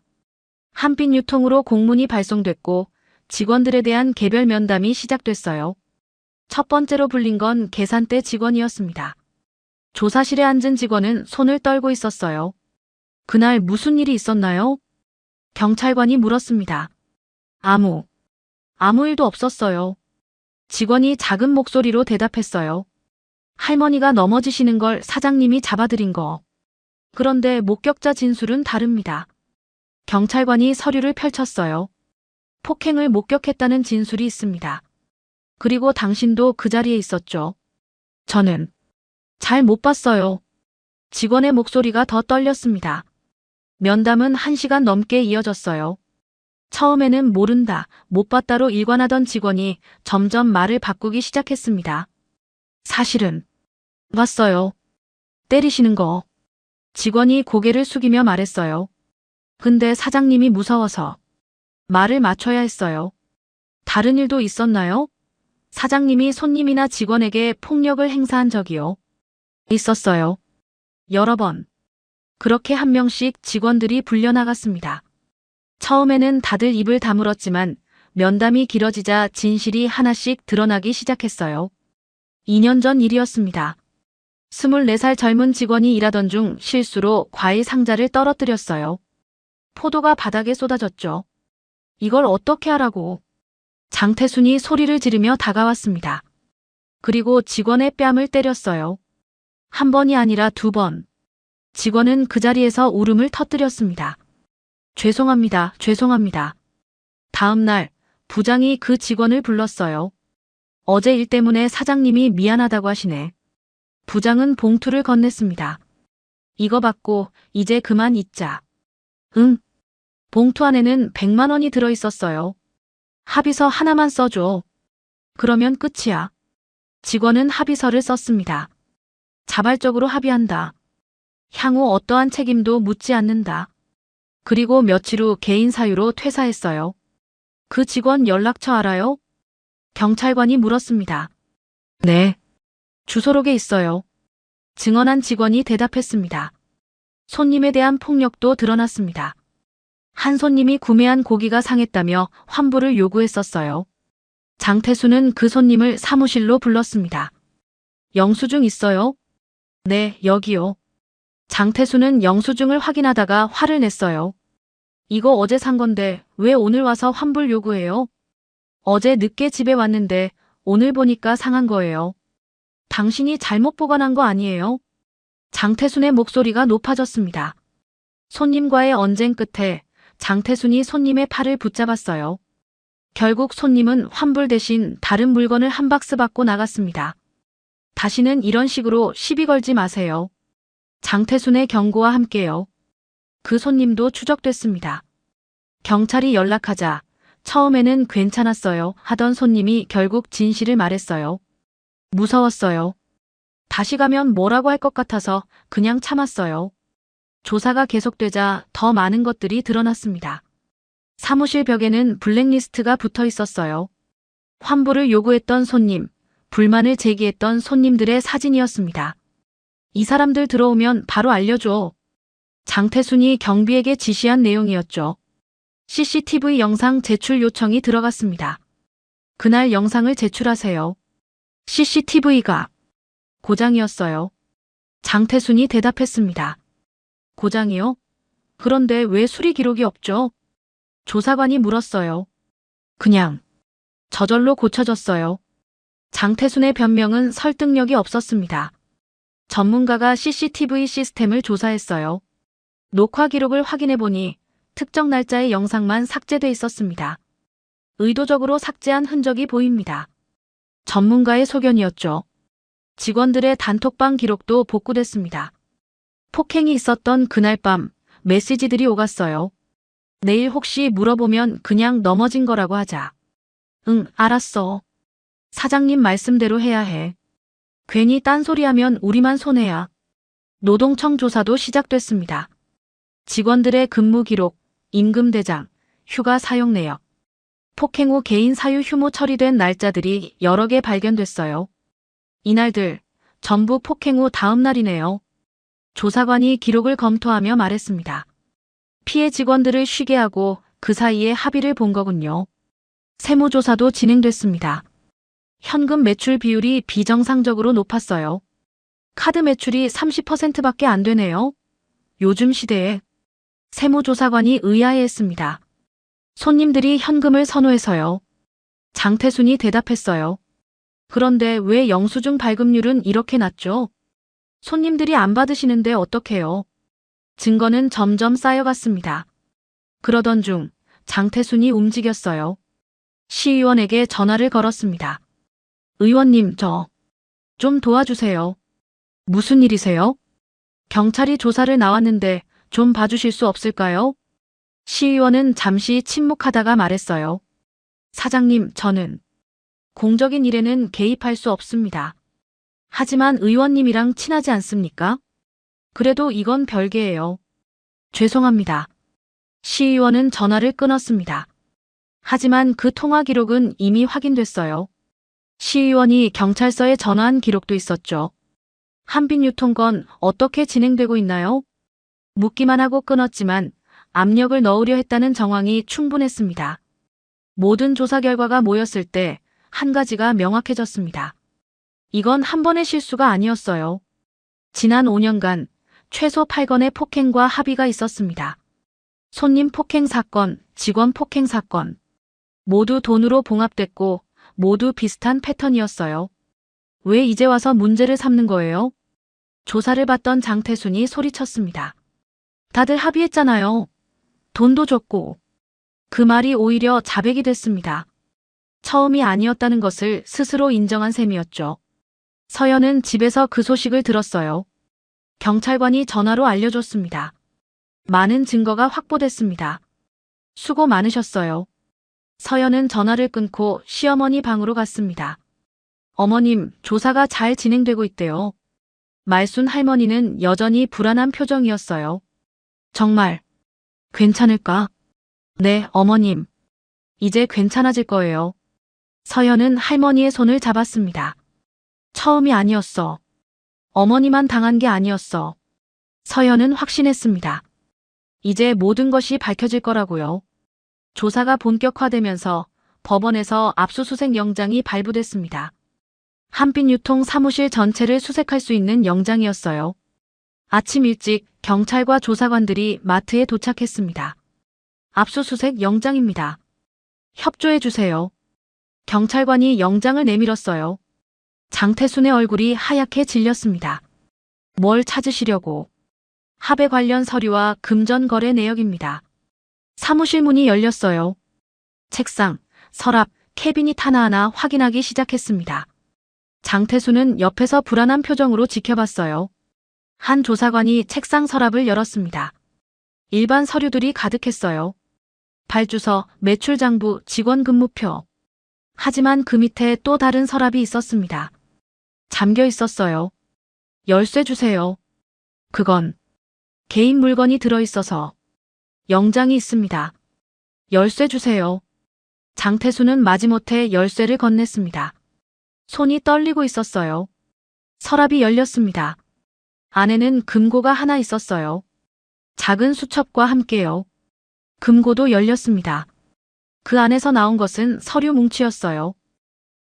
한빛 유통으로 공문이 발송됐고 직원들에 대한 개별 면담이 시작됐어요. 첫 번째로 불린 건 계산대 직원이었습니다. 조사실에 앉은 직원은 손을 떨고 있었어요. 그날 무슨 일이 있었나요? 경찰관이 물었습니다. 아무 일도 없었어요. 직원이 작은 목소리로 대답했어요. 할머니가 넘어지시는 걸 사장님이 잡아들인 거. 그런데 목격자 진술은 다릅니다. 경찰관이 서류를 펼쳤어요. 폭행을 목격했다는 진술이 있습니다. 그리고 당신도 그 자리에 있었죠. 저는 잘 못 봤어요. 직원의 목소리가 더 떨렸습니다. 면담은 1시간 넘게 이어졌어요. 처음에는 모른다, 못 봤다로 일관하던 직원이 점점 말을 바꾸기 시작했습니다. 사실은 봤어요. 때리시는 거. 직원이 고개를 숙이며 말했어요. 근데 사장님이 무서워서 말을 맞춰야 했어요. 다른 일도 있었나요? 사장님이 손님이나 직원에게 폭력을 행사한 적이요. 있었어요. 여러 번. 그렇게 한 명씩 직원들이 불려나갔습니다. 처음에는 다들 입을 다물었지만 면담이 길어지자 진실이 하나씩 드러나기 시작했어요. 2년 전 일이었습니다. 24살 젊은 직원이 일하던 중 실수로 과일 상자를 떨어뜨렸어요. 포도가 바닥에 쏟아졌죠. 이걸 어떻게 하라고. 장태순이 소리를 지르며 다가왔습니다. 그리고 직원의 뺨을 때렸어요. 한 번이 아니라 2번. 직원은 그 자리에서 울음을 터뜨렸습니다. 죄송합니다. 죄송합니다. 다음 날 부장이 그 직원을 불렀어요. 어제 일 때문에 사장님이 미안하다고 하시네. 부장은 봉투를 건넸습니다. 이거 받고 이제 그만 잊자. 응. 봉투 안에는 100만 원이 들어있었어요. 합의서 하나만 써줘. 그러면 끝이야. 직원은 합의서를 썼습니다. 자발적으로 합의한다. 향후 어떠한 책임도 묻지 않는다. 그리고 며칠 후 개인 사유로 퇴사했어요. 그 직원 연락처 알아요? 경찰관이 물었습니다. 네. 주소록에 있어요. 증언한 직원이 대답했습니다. 손님에 대한 폭력도 드러났습니다. 한 손님이 구매한 고기가 상했다며 환불을 요구했었어요. 장태수는 그 손님을 사무실로 불렀습니다. 영수증 있어요? 네, 여기요. 장태수는 영수증을 확인하다가 화를 냈어요. 이거 어제 산 건데 왜 오늘 와서 환불 요구해요? 어제 늦게 집에 왔는데 오늘 보니까 상한 거예요. 당신이 잘못 보관한 거 아니에요? 장태순의 목소리가 높아졌습니다. 손님과의 언쟁 끝에 장태순이 손님의 팔을 붙잡았어요. 결국 손님은 환불 대신 다른 물건을 한 박스 받고 나갔습니다. 다시는 이런 식으로 시비 걸지 마세요. 장태순의 경고와 함께요. 그 손님도 추적됐습니다. 경찰이 연락하자 처음에는 괜찮았어요 하던 손님이 결국 진실을 말했어요. 무서웠어요. 다시 가면 뭐라고 할 것 같아서 그냥 참았어요. 조사가 계속되자 더 많은 것들이 드러났습니다. 사무실 벽에는 블랙리스트가 붙어 있었어요. 환불을 요구했던 손님, 불만을 제기했던 손님들의 사진이었습니다. 이 사람들 들어오면 바로 알려줘. 장태순이 경비에게 지시한 내용이었죠. CCTV 영상 제출 요청이 들어갔습니다. 그날 영상을 제출하세요. CCTV가 고장이었어요. 장태순이 대답했습니다. 고장이요? 그런데 왜 수리 기록이 없죠? 조사관이 물었어요. 그냥 저절로 고쳐졌어요. 장태순의 변명은 설득력이 없었습니다. 전문가가 CCTV 시스템을 조사했어요. 녹화 기록을 확인해보니 특정 날짜의 영상만 삭제돼 있었습니다. 의도적으로 삭제한 흔적이 보입니다. 전문가의 소견이었죠. 직원들의 단톡방 기록도 복구됐습니다. 폭행이 있었던 그날 밤 메시지들이 오갔어요. 내일 혹시 물어보면 그냥 넘어진 거라고 하자. 응, 알았어. 사장님 말씀대로 해야 해. 괜히 딴소리하면 우리만 손해야. 노동청 조사도 시작됐습니다. 직원들의 근무 기록, 임금 대장, 휴가 사용 내역, 폭행 후 개인 사유 휴무 처리된 날짜들이 여러 개 발견됐어요. 이날들 전부 폭행 후 다음 날이네요. 조사관이 기록을 검토하며 말했습니다. 피해 직원들을 쉬게 하고 그 사이에 합의를 본 거군요. 세무조사도 진행됐습니다. 현금 매출 비율이 비정상적으로 높았어요. 카드 매출이 30%밖에 안 되네요. 요즘 시대에 세무조사관이 의아해했습니다. 손님들이 현금을 선호해서요. 장태순이 대답했어요. 그런데 왜 영수증 발급률은 이렇게 낮죠? 손님들이 안 받으시는데 어떡해요? 증거는 점점 쌓여갔습니다. 그러던 중 장태순이 움직였어요. 시의원에게 전화를 걸었습니다. 의원님, 저 좀 도와주세요. 무슨 일이세요? 경찰이 조사를 나왔는데 좀 봐주실 수 없을까요? 시의원은 잠시 침묵하다가 말했어요. 사장님, 저는 공적인 일에는 개입할 수 없습니다. 하지만 의원님이랑 친하지 않습니까? 그래도 이건 별개예요. 죄송합니다. 시의원은 전화를 끊었습니다. 하지만 그 통화 기록은 이미 확인됐어요. 시의원이 경찰서에 전화한 기록도 있었죠. 한빛유통건 어떻게 진행되고 있나요? 묻기만 하고 끊었지만 압력을 넣으려 했다는 정황이 충분했습니다. 모든 조사 결과가 모였을 때 한 가지가 명확해졌습니다. 이건 한 번의 실수가 아니었어요. 지난 5년간 최소 8건의 폭행과 합의가 있었습니다. 손님 폭행 사건, 직원 폭행 사건. 모두 돈으로 봉합됐고 모두 비슷한 패턴이었어요. 왜 이제 와서 문제를 삼는 거예요? 조사를 받던 장태순이 소리쳤습니다. 다들 합의했잖아요. 돈도 줬고. 그 말이 오히려 자백이 됐습니다. 처음이 아니었다는 것을 스스로 인정한 셈이었죠. 서연은 집에서 그 소식을 들었어요. 경찰관이 전화로 알려줬습니다. 많은 증거가 확보됐습니다. 수고 많으셨어요. 서연은 전화를 끊고 시어머니 방으로 갔습니다. 어머님, 조사가 잘 진행되고 있대요. 말순 할머니는 여전히 불안한 표정이었어요. 정말 괜찮을까? 네, 어머님. 이제 괜찮아질 거예요. 서연은 할머니의 손을 잡았습니다. 처음이 아니었어. 어머니만 당한 게 아니었어. 서연은 확신했습니다. 이제 모든 것이 밝혀질 거라고요. 조사가 본격화되면서 법원에서 압수수색 영장이 발부됐습니다. 한빛유통 사무실 전체를 수색할 수 있는 영장이었어요. 아침 일찍 경찰과 조사관들이 마트에 도착했습니다. 압수수색 영장입니다. 협조해 주세요. 경찰관이 영장을 내밀었어요. 장태순의 얼굴이 하얗게 질렸습니다. 뭘 찾으시려고? 합의 관련 서류와 금전 거래 내역입니다. 사무실 문이 열렸어요. 책상, 서랍, 캐비닛 하나하나 확인하기 시작했습니다. 장태순은 옆에서 불안한 표정으로 지켜봤어요. 한 조사관이 책상 서랍을 열었습니다. 일반 서류들이 가득했어요. 발주서, 매출장부, 직원 근무표. 하지만 그 밑에 또 다른 서랍이 있었습니다. 잠겨 있었어요. 열쇠 주세요. 그건 개인 물건이 들어있어서. 영장이 있습니다. 열쇠 주세요. 장태순은 마지못해 열쇠를 건넸습니다. 손이 떨리고 있었어요. 서랍이 열렸습니다. 안에는 금고가 하나 있었어요. 작은 수첩과 함께요. 금고도 열렸습니다. 그 안에서 나온 것은 서류 뭉치였어요.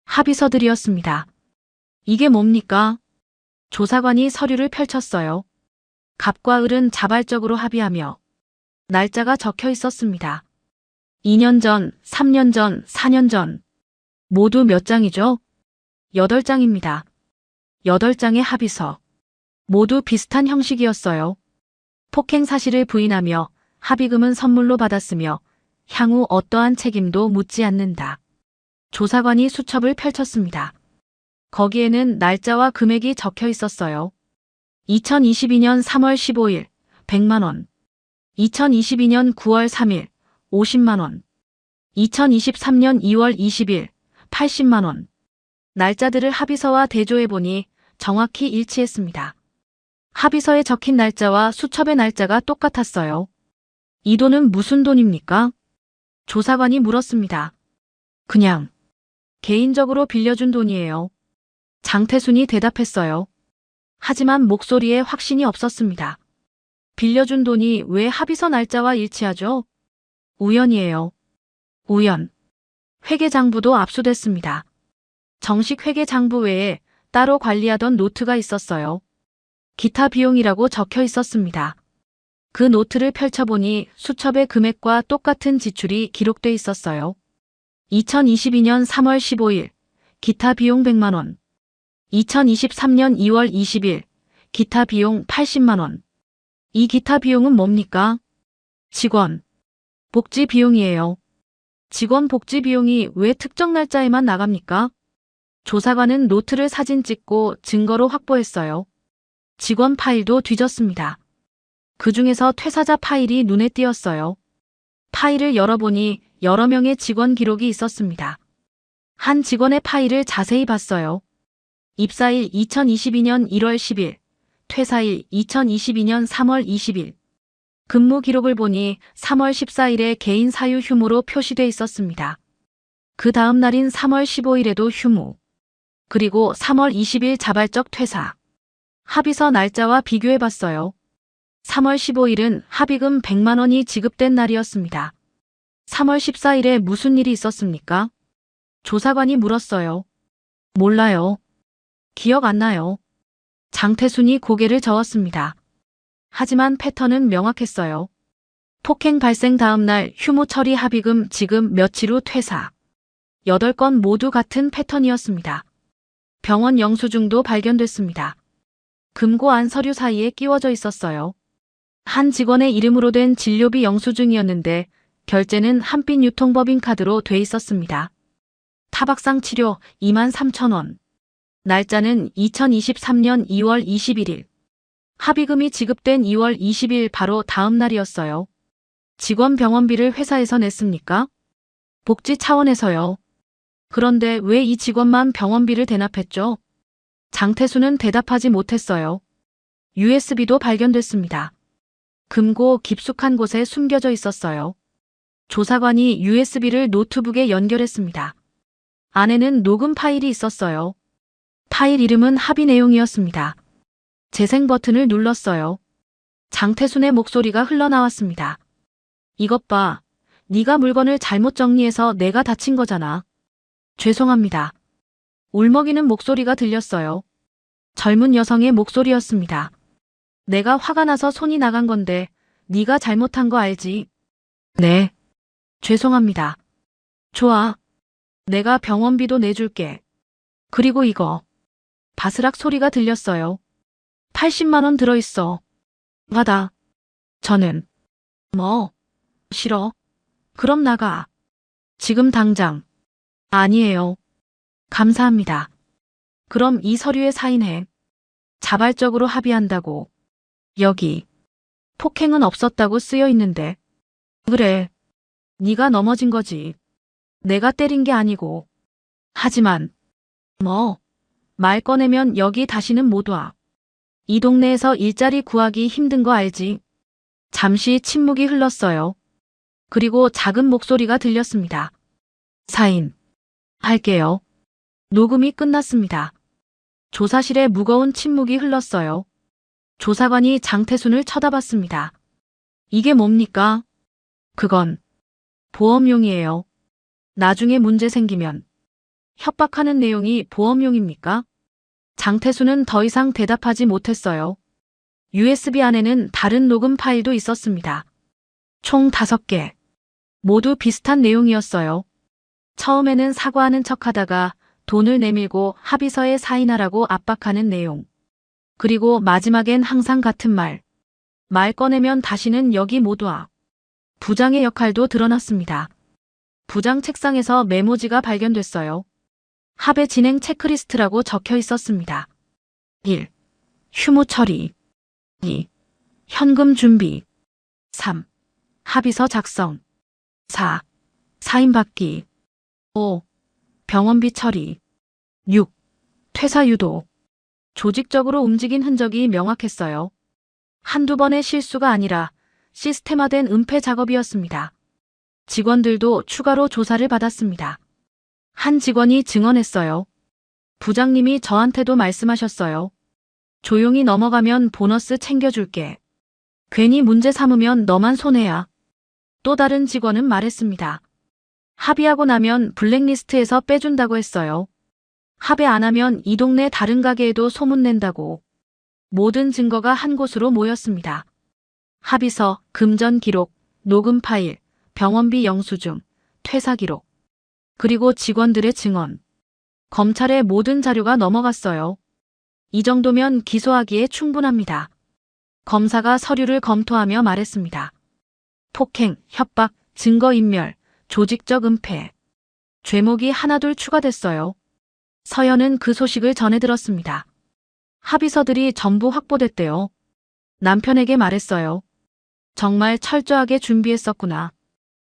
합의서들이었습니다. 이게 뭡니까? 조사관이 서류를 펼쳤어요. 갑과 을은 자발적으로 합의하며 날짜가 적혀 있었습니다. 2년 전, 3년 전, 4년 전. 모두 몇 장이죠? 8장입니다. 8장의 합의서. 모두 비슷한 형식이었어요. 폭행 사실을 부인하며 합의금은 선물로 받았으며 향후 어떠한 책임도 묻지 않는다. 조사관이 수첩을 펼쳤습니다. 거기에는 날짜와 금액이 적혀 있었어요. 2022년 3월 15일 100만 원. 2022년 9월 3일 50만 원. 2023년 2월 20일 80만 원. 날짜들을 합의서와 대조해보니 정확히 일치했습니다. 합의서에 적힌 날짜와 수첩의 날짜가 똑같았어요. 이 돈은 무슨 돈입니까? 조사관이 물었습니다. 그냥 개인적으로 빌려준 돈이에요. 장태순이 대답했어요. 하지만 목소리에 확신이 없었습니다. 빌려준 돈이 왜 합의서 날짜와 일치하죠? 우연이에요. 우연. 회계장부도 압수됐습니다. 정식 회계장부 외에 따로 관리하던 노트가 있었어요. 기타 비용이라고 적혀 있었습니다. 그 노트를 펼쳐보니 수첩의 금액과 똑같은 지출이 기록돼 있었어요. 2022년 3월 15일 기타 비용 100만 원. 2023년 2월 20일 기타 비용 80만 원. 이 기타 비용은 뭡니까? 직원 복지 비용이에요. 직원 복지 비용이 왜 특정 날짜에만 나갑니까? 조사관은 노트를 사진 찍고 증거로 확보했어요. 직원 파일도 뒤졌습니다. 그 중에서 퇴사자 파일이 눈에 띄었어요. 파일을 열어보니 여러 명의 직원 기록이 있었습니다. 한 직원의 파일을 자세히 봤어요. 입사일 2022년 1월 10일, 퇴사일 2022년 3월 20일. 근무 기록을 보니 3월 14일에 개인 사유 휴무로 표시돼 있었습니다. 그 다음 날인 3월 15일에도 휴무. 그리고 3월 20일 자발적 퇴사. 합의서 날짜와 비교해봤어요. 3월 15일은 합의금 100만 원이 지급된 날이었습니다. 3월 14일에 무슨 일이 있었습니까? 조사관이 물었어요. 몰라요. 기억 안 나요. 장태순이 고개를 저었습니다. 하지만 패턴은 명확했어요. 폭행 발생 다음 날 휴무 처리 합의금 지급 며칠 후 퇴사. 8건 모두 같은 패턴이었습니다. 병원 영수증도 발견됐습니다. 금고 안 서류 사이에 끼워져 있었어요. 한 직원의 이름으로 된 진료비 영수증이었는데 결제는 한빛 유통법인 카드로 돼 있었습니다. 타박상 치료 23,000원. 날짜는 2023년 2월 21일. 합의금이 지급된 2월 20일 바로 다음 날이었어요. 직원 병원비를 회사에서 냈습니까? 복지 차원에서요. 그런데 왜 이 직원만 병원비를 대납했죠? 장태수는 대답하지 못했어요. USB도 발견됐습니다. 금고 깊숙한 곳에 숨겨져 있었어요. 조사관이 USB를 노트북에 연결했습니다. 안에는 녹음 파일이 있었어요. 파일 이름은 합의 내용이었습니다. 재생 버튼을 눌렀어요. 장태순의 목소리가 흘러나왔습니다. 이것 봐. 네가 물건을 잘못 정리해서 내가 다친 거잖아. 죄송합니다. 울먹이는 목소리가 들렸어요. 젊은 여성의 목소리였습니다. 내가 화가 나서 손이 나간 건데 네가 잘못한 거 알지? 네. 죄송합니다. 좋아. 내가 병원비도 내줄게. 그리고 이거. 바스락 소리가 들렸어요. 80만 원 들어있어. 받아. 저는. 뭐? 싫어. 그럼 나가. 지금 당장. 아니에요. 감사합니다. 그럼 이 서류에 사인해. 자발적으로 합의한다고. 여기. 폭행은 없었다고 쓰여 있는데. 그래. 네가 넘어진 거지. 내가 때린 게 아니고. 하지만. 뭐. 말 꺼내면 여기 다시는 못 와. 이 동네에서 일자리 구하기 힘든 거 알지? 잠시 침묵이 흘렀어요. 그리고 작은 목소리가 들렸습니다. 사인. 할게요. 녹음이 끝났습니다. 조사실에 무거운 침묵이 흘렀어요. 조사관이 장태순을 쳐다봤습니다. 이게 뭡니까? 그건 보험용이에요. 나중에 문제 생기면. 협박하는 내용이 보험용입니까? 장태순은 더 이상 대답하지 못했어요. USB 안에는 다른 녹음 파일도 있었습니다. 총 5개. 모두 비슷한 내용이었어요. 처음에는 사과하는 척하다가 돈을 내밀고 합의서에 사인하라고 압박하는 내용. 그리고 마지막엔 항상 같은 말. 말 꺼내면 다시는 여기 못 와. 부장의 역할도 드러났습니다. 부장 책상에서 메모지가 발견됐어요. 합의 진행 체크리스트라고 적혀 있었습니다. 1. 휴무 처리. 2. 현금 준비. 3. 합의서 작성. 4. 사인 받기. 5. 병원비 처리. 6. 퇴사 유도. 조직적으로 움직인 흔적이 명확했어요. 한두 번의 실수가 아니라 시스템화된 은폐 작업이었습니다. 직원들도 추가로 조사를 받았습니다. 한 직원이 증언했어요. 부장님이 저한테도 말씀하셨어요. 조용히 넘어가면 보너스 챙겨줄게. 괜히 문제 삼으면 너만 손해야. 또 다른 직원은 말했습니다. 합의하고 나면 블랙리스트에서 빼준다고 했어요. 합의 안 하면 이 동네 다른 가게에도 소문낸다고. 모든 증거가 한 곳으로 모였습니다. 합의서, 금전 기록, 녹음 파일, 병원비 영수증, 퇴사 기록. 그리고 직원들의 증언. 검찰의 모든 자료가 넘어갔어요. 이 정도면 기소하기에 충분합니다. 검사가 서류를 검토하며 말했습니다. 폭행, 협박, 증거인멸, 조직적 은폐. 죄목이 하나둘 추가됐어요. 서연은 그 소식을 전해 들었습니다. 합의서들이 전부 확보됐대요. 남편에게 말했어요. 정말 철저하게 준비했었구나.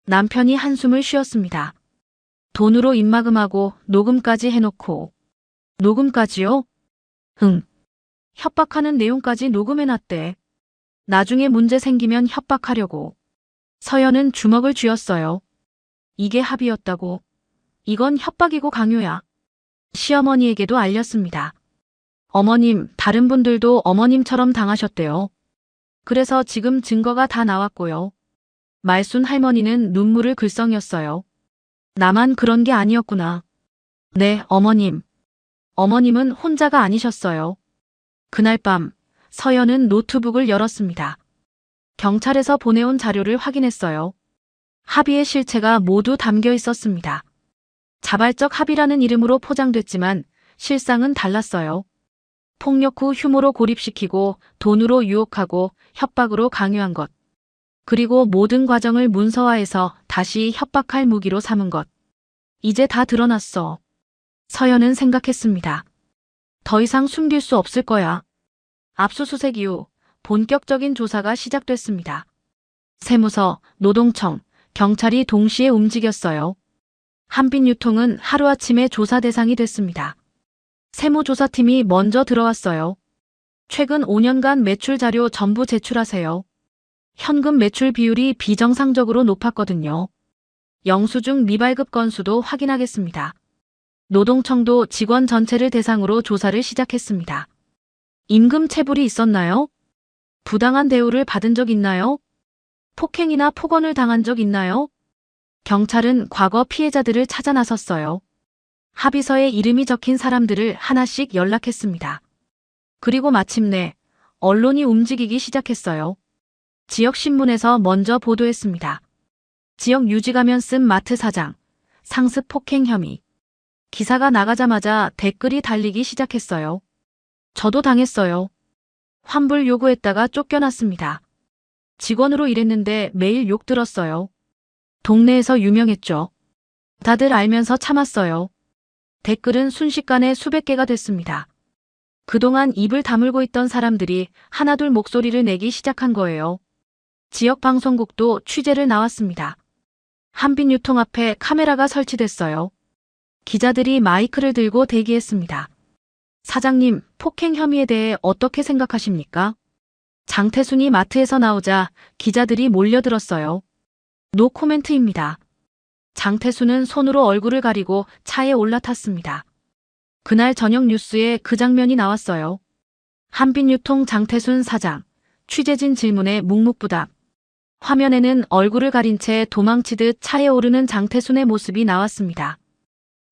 남편이 한숨을 쉬었습니다. 돈으로 입막음하고 녹음까지 해놓고. 녹음까지요? 응. 협박하는 내용까지 녹음해놨대. 나중에 문제 생기면 협박하려고. 서연은 주먹을 쥐었어요. 이게 합의였다고. 이건 협박이고 강요야. 시어머니에게도 알렸습니다. 어머님, 다른 분들도 어머님처럼 당하셨대요. 그래서 지금 증거가 다 나왔고요. 말순 할머니는 눈물을 글썽였어요. 나만 그런 게 아니었구나. 네, 어머님. 어머님은 혼자가 아니셨어요. 그날 밤, 서연은 노트북을 열었습니다. 경찰에서 보내온 자료를 확인했어요. 합의의 실체가 모두 담겨 있었습니다. 자발적 합의라는 이름으로 포장됐지만 실상은 달랐어요. 폭력 후 휴무로 고립시키고 돈으로 유혹하고 협박으로 강요한 것. 그리고 모든 과정을 문서화해서 다시 협박할 무기로 삼은 것. 이제 다 드러났어. 서연은 생각했습니다. 더 이상 숨길 수 없을 거야. 압수수색 이후 본격적인 조사가 시작됐습니다. 세무서, 노동청, 경찰이 동시에 움직였어요. 한빛유통은 하루아침에 조사 대상이 됐습니다. 세무조사팀이 먼저 들어왔어요. 최근 5년간 매출 자료 전부 제출하세요. 현금 매출 비율이 비정상적으로 높았거든요. 영수증 미발급 건수도 확인하겠습니다. 노동청도 직원 전체를 대상으로 조사를 시작했습니다. 임금 체불이 있었나요? 부당한 대우를 받은 적 있나요? 폭행이나 폭언을 당한 적 있나요? 경찰은 과거 피해자들을 찾아 나섰어요. 합의서에 이름이 적힌 사람들을 하나씩 연락했습니다. 그리고 마침내 언론이 움직이기 시작했어요. 지역신문에서 먼저 보도했습니다. 지역 유지가면 쓴 마트 사장, 상습 폭행 혐의. 기사가 나가자마자 댓글이 달리기 시작했어요. 저도 당했어요. 환불 요구했다가 쫓겨났습니다. 직원으로 일했는데 매일 욕 들었어요. 동네에서 유명했죠. 다들 알면서 참았어요. 댓글은 순식간에 수백 개가 됐습니다. 그동안 입을 다물고 있던 사람들이 하나둘 목소리를 내기 시작한 거예요. 지역 방송국도 취재를 나왔습니다. 한빛유통 앞에 카메라가 설치됐어요. 기자들이 마이크를 들고 대기했습니다. 사장님, 폭행 혐의에 대해 어떻게 생각하십니까? 장태순이 마트에서 나오자 기자들이 몰려들었어요. 노 코멘트입니다. 장태순은 손으로 얼굴을 가리고 차에 올라탔습니다. 그날 저녁 뉴스에 그 장면이 나왔어요. 한빛유통 장태순 사장, 취재진 질문에 묵묵부답. 화면에는 얼굴을 가린 채 도망치듯 차에 오르는 장태순의 모습이 나왔습니다.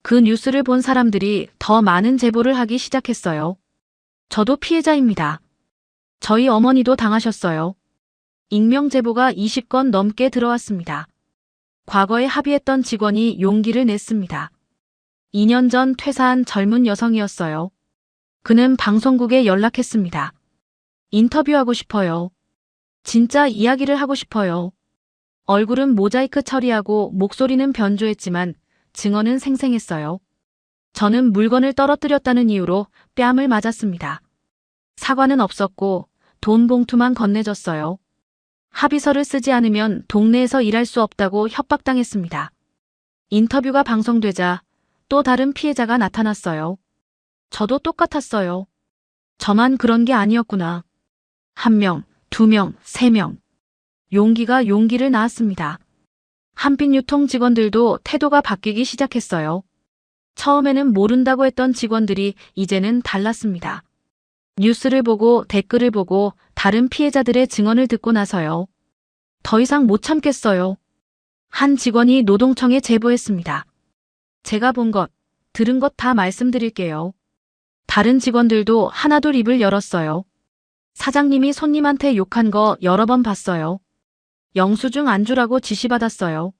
그 뉴스를 본 사람들이 더 많은 제보를 하기 시작했어요. 저도 피해자입니다. 저희 어머니도 당하셨어요. 익명 제보가 20건 넘게 들어왔습니다. 과거에 합의했던 직원이 용기를 냈습니다. 2년 전 퇴사한 젊은 여성이었어요. 그는 방송국에 연락했습니다. 인터뷰하고 싶어요. 진짜 이야기를 하고 싶어요. 얼굴은 모자이크 처리하고 목소리는 변조했지만 증언은 생생했어요. 저는 물건을 떨어뜨렸다는 이유로 뺨을 맞았습니다. 사과는 없었고 돈 봉투만 건네줬어요. 합의서를 쓰지 않으면 동네에서 일할 수 없다고 협박당했습니다. 인터뷰가 방송되자 또 다른 피해자가 나타났어요. 저도 똑같았어요. 저만 그런 게 아니었구나. 1명, 2명, 3명. 용기가 용기를 낳았습니다. 한빛유통 직원들도 태도가 바뀌기 시작했어요. 처음에는 모른다고 했던 직원들이 이제는 달랐습니다. 뉴스를 보고 댓글을 보고 다른 피해자들의 증언을 듣고 나서요. 더 이상 못 참겠어요. 한 직원이 노동청에 제보했습니다. 제가 본 것, 들은 것 다 말씀드릴게요. 다른 직원들도 하나둘 입을 열었어요. 사장님이 손님한테 욕한 거 여러 번 봤어요. 영수증 안 주라고 지시받았어요.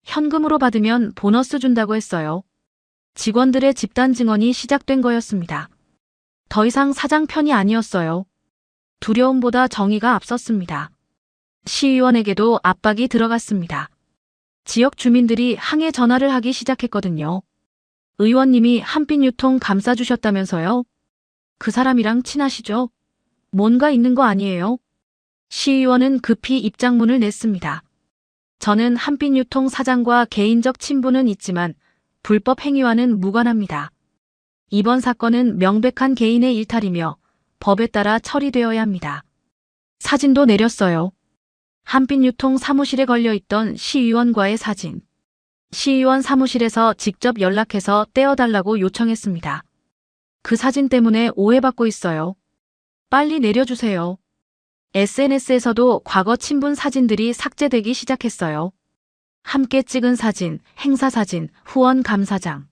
현금으로 받으면 보너스 준다고 했어요. 직원들의 집단 증언이 시작된 거였습니다. 더 이상 사장 편이 아니었어요. 두려움보다 정의가 앞섰습니다. 시의원에게도 압박이 들어갔습니다. 지역 주민들이 항해 전화를 하기 시작했거든요. 의원님이 한빛유통 감싸주셨다면서요? 그 사람이랑 친하시죠? 뭔가 있는 거 아니에요? 시의원은 급히 입장문을 냈습니다. 저는 한빛유통 사장과 개인적 친분은 있지만 불법 행위와는 무관합니다. 이번 사건은 명백한 개인의 일탈이며 법에 따라 처리되어야 합니다. 사진도 내렸어요. 한빛유통 사무실에 걸려있던 시의원과의 사진. 시의원 사무실에서 직접 연락해서 떼어달라고 요청했습니다. 그 사진 때문에 오해받고 있어요. 빨리 내려주세요. SNS에서도 과거 친분 사진들이 삭제되기 시작했어요. 함께 찍은 사진, 행사 사진, 후원 감사장.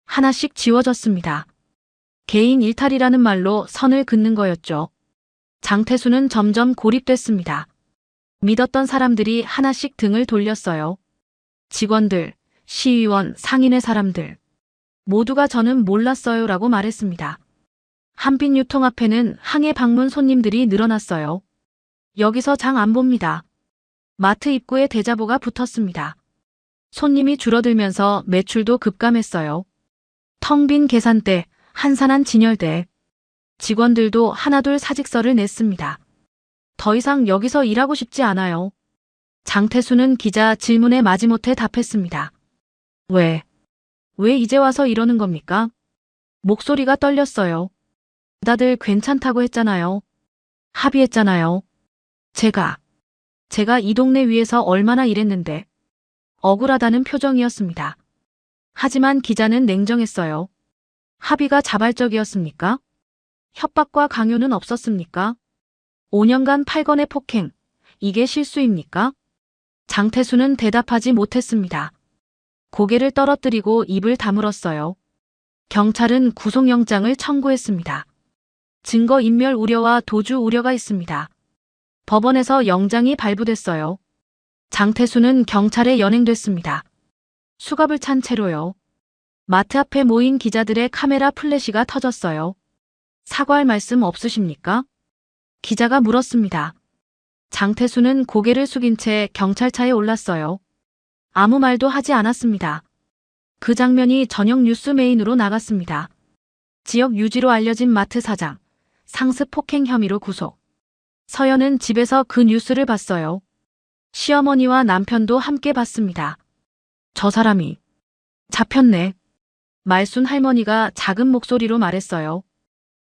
하나씩 지워졌습니다. 개인 일탈이라는 말로 선을 긋는 거였죠. 장태수는 점점 고립됐습니다. 믿었던 사람들이 하나씩 등을 돌렸어요. 직원들, 시의원, 상인의 사람들. 모두가 저는 몰랐어요라고 말했습니다. 한빛 유통 앞에는 항해 방문 손님들이 늘어났어요. 여기서 장 안 봅니다. 마트 입구에 대자보가 붙었습니다. 손님이 줄어들면서 매출도 급감했어요. 텅 빈 계산대, 한산한 진열대. 직원들도 하나둘 사직서를 냈습니다. 더 이상 여기서 일하고 싶지 않아요. 장태수는 기자 질문에 마지못해 답했습니다. 왜 이제 와서 이러는 겁니까? 목소리가 떨렸어요. 다들 괜찮다고 했잖아요. 합의했잖아요. 제가 이 동네 위에서 얼마나 일했는데. 억울하다는 표정이었습니다. 하지만 기자는 냉정했어요. 합의가 자발적이었습니까? 협박과 강요는 없었습니까? 5년간 8건의 폭행, 이게 실수입니까? 장태수는 대답하지 못했습니다. 고개를 떨어뜨리고 입을 다물었어요. 경찰은 구속영장을 청구했습니다. 증거인멸 우려와 도주 우려가 있습니다. 법원에서 영장이 발부됐어요. 장태수는 경찰에 연행됐습니다. 수갑을 찬 채로요. 마트 앞에 모인 기자들의 카메라 플래시가 터졌어요. 사과할 말씀 없으십니까? 기자가 물었습니다. 장태수는 고개를 숙인 채 경찰차에 올랐어요. 아무 말도 하지 않았습니다. 그 장면이 저녁 뉴스 메인으로 나갔습니다. 지역 유지로 알려진 마트 사장, 상습 폭행 혐의로 구속. 서연은 집에서 그 뉴스를 봤어요. 시어머니와 남편도 함께 봤습니다. 저 사람이 잡혔네. 말순 할머니가 작은 목소리로 말했어요.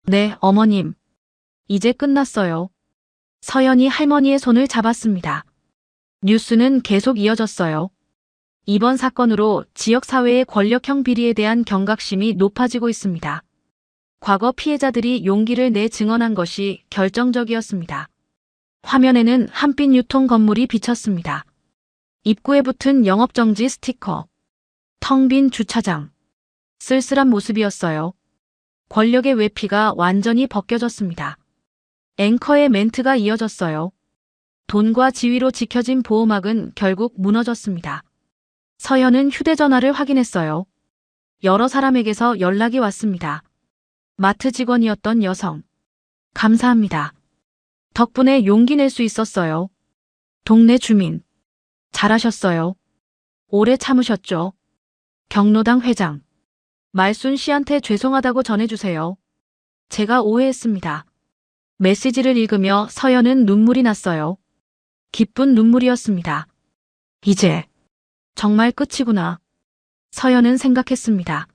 네, 어머님. 이제 끝났어요. 서연이 할머니의 손을 잡았습니다. 뉴스는 계속 이어졌어요. 이번 사건으로 지역사회의 권력형 비리에 대한 경각심이 높아지고 있습니다. 과거 피해자들이 용기를 내 증언한 것이 결정적이었습니다. 화면에는 한빛 유통 건물이 비쳤습니다. 입구에 붙은 영업정지 스티커. 텅 빈 주차장. 쓸쓸한 모습이었어요. 권력의 외피가 완전히 벗겨졌습니다. 앵커의 멘트가 이어졌어요. 돈과 지위로 지켜진 보호막은 결국 무너졌습니다. 서연은 휴대전화를 확인했어요. 여러 사람에게서 연락이 왔습니다. 마트 직원이었던 여성. 감사합니다. 덕분에 용기 낼 수 있었어요. 동네 주민. 잘하셨어요. 오래 참으셨죠. 경로당 회장. 말순 씨한테 죄송하다고 전해주세요. 제가 오해했습니다. 메시지를 읽으며 서연은 눈물이 났어요. 기쁜 눈물이었습니다. 이제 정말 끝이구나. 서연은 생각했습니다.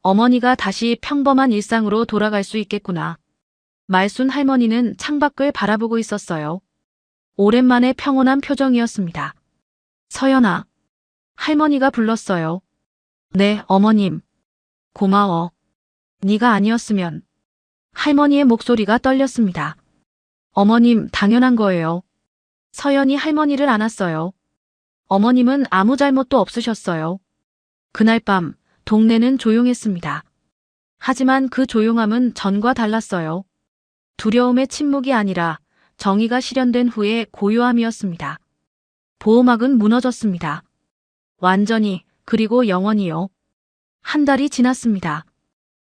어머니가 다시 평범한 일상으로 돌아갈 수 있겠구나. 말순 할머니는 창밖을 바라보고 있었어요. 오랜만에 평온한 표정이었습니다. 서연아. 할머니가 불렀어요. 네, 어머님. 고마워. 네가 아니었으면. 할머니의 목소리가 떨렸습니다. 어머님, 당연한 거예요. 서연이 할머니를 안았어요. 어머님은 아무 잘못도 없으셨어요. 그날 밤, 동네는 조용했습니다. 하지만 그 조용함은 전과 달랐어요. 두려움의 침묵이 아니라 정의가 실현된 후의 고요함이었습니다. 보호막은 무너졌습니다. 완전히, 그리고 영원히요. 한 달이 지났습니다.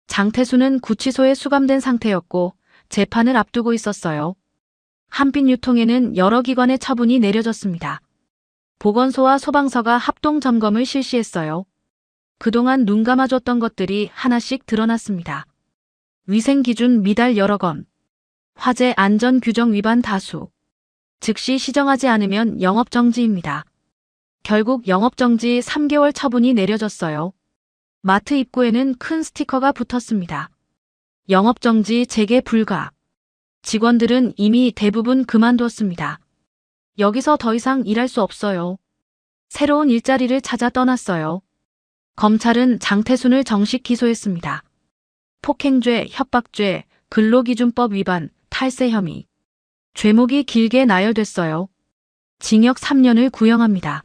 장태수는 구치소에 수감된 상태였고 재판을 앞두고 있었어요. 한빛 유통에는 여러 기관의 처분이 내려졌습니다. 보건소와 소방서가 합동 점검을 실시했어요. 그동안 눈 감아줬던 것들이 하나씩 드러났습니다. 위생기준 미달 여러 건, 화재 안전 규정 위반 다수, 즉시 시정하지 않으면 영업정지입니다. 결국 영업정지 3개월 처분이 내려졌어요. 마트 입구에는 큰 스티커가 붙었습니다. 영업정지 재개 불가. 직원들은 이미 대부분 그만두었습니다. 여기서 더 이상 일할 수 없어요. 새로운 일자리를 찾아 떠났어요. 검찰은 장태순을 정식 기소했습니다. 폭행죄, 협박죄, 근로기준법 위반, 탈세 혐의. 죄목이 길게 나열됐어요. 징역 3년을 구형합니다.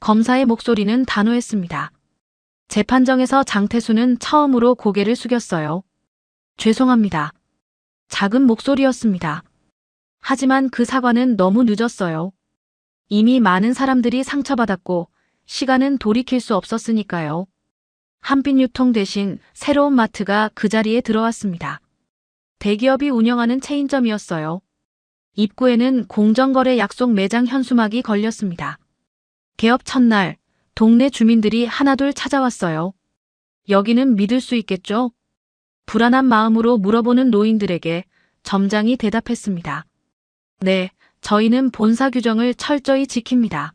검사의 목소리는 단호했습니다. 재판정에서 장태수는 처음으로 고개를 숙였어요. 죄송합니다. 작은 목소리였습니다. 하지만 그 사과는 너무 늦었어요. 이미 많은 사람들이 상처받았고 시간은 돌이킬 수 없었으니까요. 한빛 유통 대신 새로운 마트가 그 자리에 들어왔습니다. 대기업이 운영하는 체인점이었어요. 입구에는 공정거래 약속 매장 현수막이 걸렸습니다. 개업 첫날, 동네 주민들이 하나둘 찾아왔어요. 여기는 믿을 수 있겠죠? 불안한 마음으로 물어보는 노인들에게 점장이 대답했습니다. 네, 저희는 본사 규정을 철저히 지킵니다.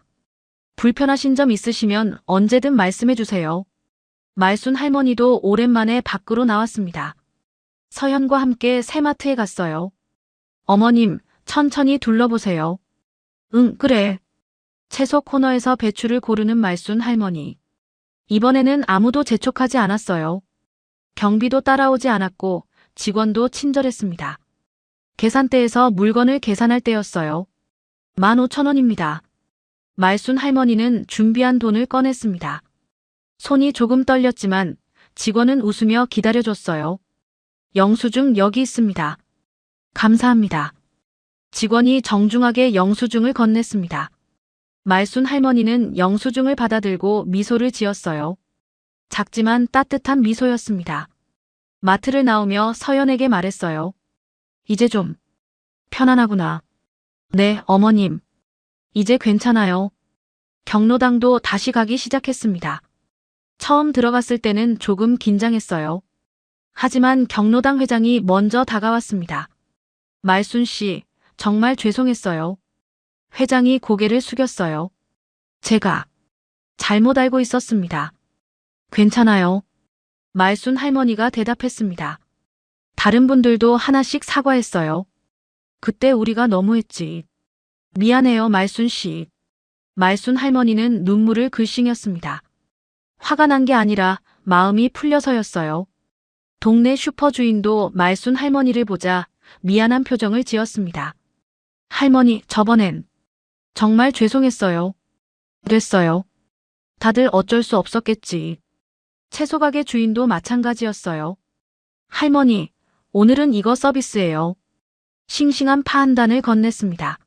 불편하신 점 있으시면 언제든 말씀해 주세요. 말순 할머니도 오랜만에 밖으로 나왔습니다. 서연과 함께 새마트에 갔어요. 어머님, 천천히 둘러보세요. 응, 그래. 채소 코너에서 배추를 고르는 말순 할머니. 이번에는 아무도 재촉하지 않았어요. 경비도 따라오지 않았고 직원도 친절했습니다. 계산대에서 물건을 계산할 때였어요. 15,000원입니다. 말순 할머니는 준비한 돈을 꺼냈습니다. 손이 조금 떨렸지만 직원은 웃으며 기다려줬어요. 영수증 여기 있습니다. 감사합니다. 직원이 정중하게 영수증을 건넸습니다. 말순 할머니는 영수증을 받아들고 미소를 지었어요. 작지만 따뜻한 미소였습니다. 마트를 나오며 서연에게 말했어요. 이제 좀 편안하구나. 네, 어머님. 이제 괜찮아요. 경로당도 다시 가기 시작했습니다. 처음 들어갔을 때는 조금 긴장했어요. 하지만 경로당 회장이 먼저 다가왔습니다. 말순 씨, 정말 죄송했어요. 회장이 고개를 숙였어요. 제가 잘못 알고 있었습니다. 괜찮아요. 말순 할머니가 대답했습니다. 다른 분들도 하나씩 사과했어요. 그때 우리가 너무했지. 미안해요, 말순 씨. 말순 할머니는 눈물을 글썽였습니다. 화가 난 게 아니라 마음이 풀려서였어요. 동네 슈퍼 주인도 말순 할머니를 보자 미안한 표정을 지었습니다. 할머니, 저번엔 정말 죄송했어요. 됐어요. 다들 어쩔 수 없었겠지. 채소가게 주인도 마찬가지였어요. 할머니, 오늘은 이거 서비스예요. 싱싱한 파 한 단을 건넸습니다.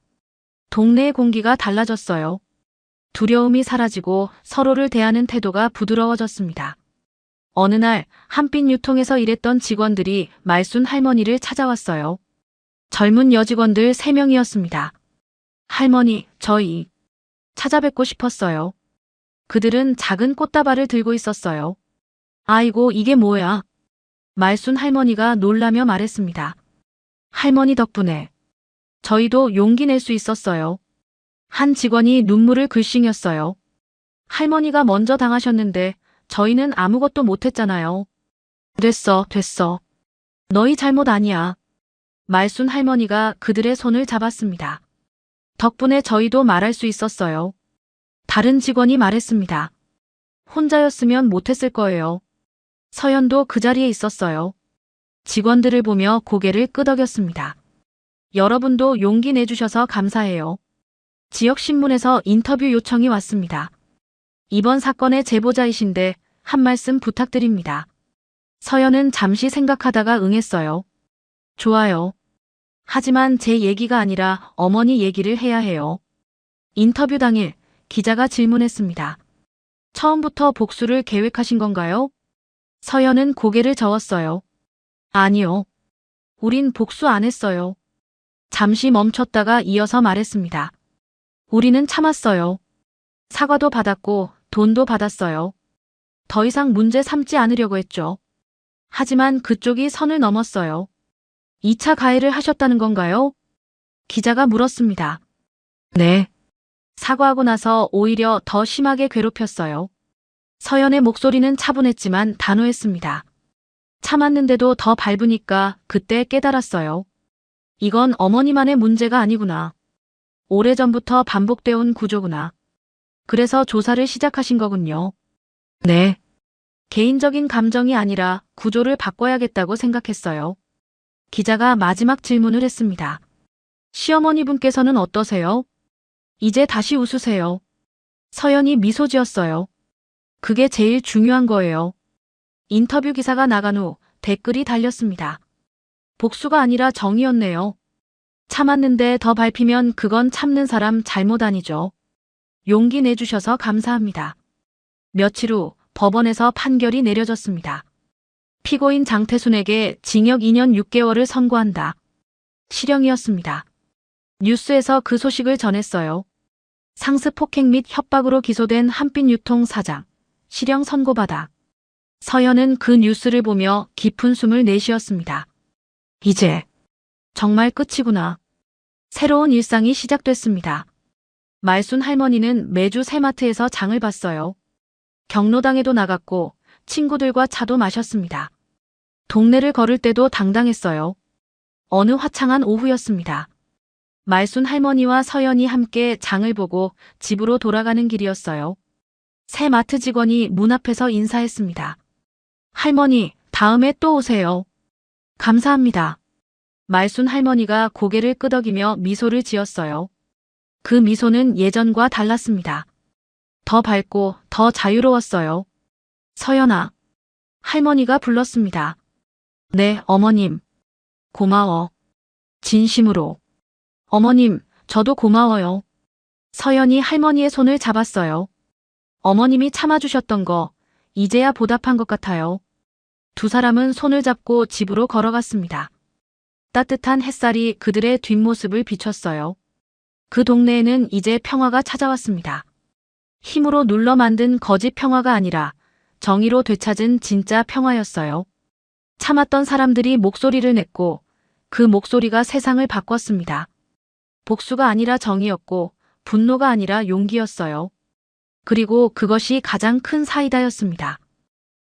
동네의 공기가 달라졌어요. 두려움이 사라지고 서로를 대하는 태도가 부드러워졌습니다. 어느 날 한빛 유통에서 일했던 직원들이 말순 할머니를 찾아왔어요. 젊은 여직원들 3명이었습니다. 할머니, 저희 찾아뵙고 싶었어요. 그들은 작은 꽃다발을 들고 있었어요. 아이고, 이게 뭐야? 말순 할머니가 놀라며 말했습니다. 할머니 덕분에 저희도 용기 낼 수 있었어요. 한 직원이 눈물을 글썽였어요. 할머니가 먼저 당하셨는데 저희는 아무것도 못했잖아요. 됐어. 너희 잘못 아니야. 말순 할머니가 그들의 손을 잡았습니다. 덕분에 저희도 말할 수 있었어요. 다른 직원이 말했습니다. 혼자였으면 못했을 거예요. 서연도 그 자리에 있었어요. 직원들을 보며 고개를 끄덕였습니다. 여러분도 용기 내주셔서 감사해요. 지역신문에서 인터뷰 요청이 왔습니다. 이번 사건의 제보자이신데 한 말씀 부탁드립니다. 서연은 잠시 생각하다가 응했어요. 좋아요. 하지만 제 얘기가 아니라 어머니 얘기를 해야 해요. 인터뷰 당일 기자가 질문했습니다. 처음부터 복수를 계획하신 건가요? 서연은 고개를 저었어요. 아니요. 우린 복수 안 했어요. 잠시 멈췄다가 이어서 말했습니다. 우리는 참았어요. 사과도 받았고 돈도 받았어요. 더 이상 문제 삼지 않으려고 했죠. 하지만 그쪽이 선을 넘었어요. 2차 가해를 하셨다는 건가요? 기자가 물었습니다. 네. 사과하고 나서 오히려 더 심하게 괴롭혔어요. 서연의 목소리는 차분했지만 단호했습니다. 참았는데도 더 밟으니까 그때 깨달았어요. 이건 어머니만의 문제가 아니구나. 오래전부터 반복되어 온 구조구나. 그래서 조사를 시작하신 거군요. 네. 개인적인 감정이 아니라 구조를 바꿔야겠다고 생각했어요. 기자가 마지막 질문을 했습니다. 시어머니분께서는 어떠세요? 이제 다시 웃으세요. 서연이 미소 지었어요. 그게 제일 중요한 거예요. 인터뷰 기사가 나간 후 댓글이 달렸습니다. 복수가 아니라 정의였네요. 참았는데 더 밟히면 그건 참는 사람 잘못 아니죠. 용기 내주셔서 감사합니다. 며칠 후 법원에서 판결이 내려졌습니다. 피고인 장태순에게 징역 2년 6개월을 선고한다. 실형이었습니다. 뉴스에서 그 소식을 전했어요. 상습 폭행 및 협박으로 기소된 한빛유통 사장, 실형 선고받아. 서연은 그 뉴스를 보며 깊은 숨을 내쉬었습니다. 이제 정말 끝이구나. 새로운 일상이 시작됐습니다. 말순 할머니는 매주 새마트에서 장을 봤어요. 경로당에도 나갔고 친구들과 차도 마셨습니다. 동네를 걸을 때도 당당했어요. 어느 화창한 오후였습니다. 말순 할머니와 서연이 함께 장을 보고 집으로 돌아가는 길이었어요. 새 마트 직원이 문 앞에서 인사했습니다. 할머니, 다음에 또 오세요. 감사합니다. 말순 할머니가 고개를 끄덕이며 미소를 지었어요. 그 미소는 예전과 달랐습니다. 더 밝고 더 자유로웠어요. 서연아. 할머니가 불렀습니다. 네, 어머님. 고마워. 진심으로. 어머님, 저도 고마워요. 서연이 할머니의 손을 잡았어요. 어머님이 참아주셨던 거, 이제야 보답한 것 같아요. 두 사람은 손을 잡고 집으로 걸어갔습니다. 따뜻한 햇살이 그들의 뒷모습을 비췄어요. 그 동네에는 이제 평화가 찾아왔습니다. 힘으로 눌러 만든 거짓 평화가 아니라 정의로 되찾은 진짜 평화였어요. 참았던 사람들이 목소리를 냈고 그 목소리가 세상을 바꿨습니다. 복수가 아니라 정의였고 분노가 아니라 용기였어요. 그리고 그것이 가장 큰 사이다였습니다.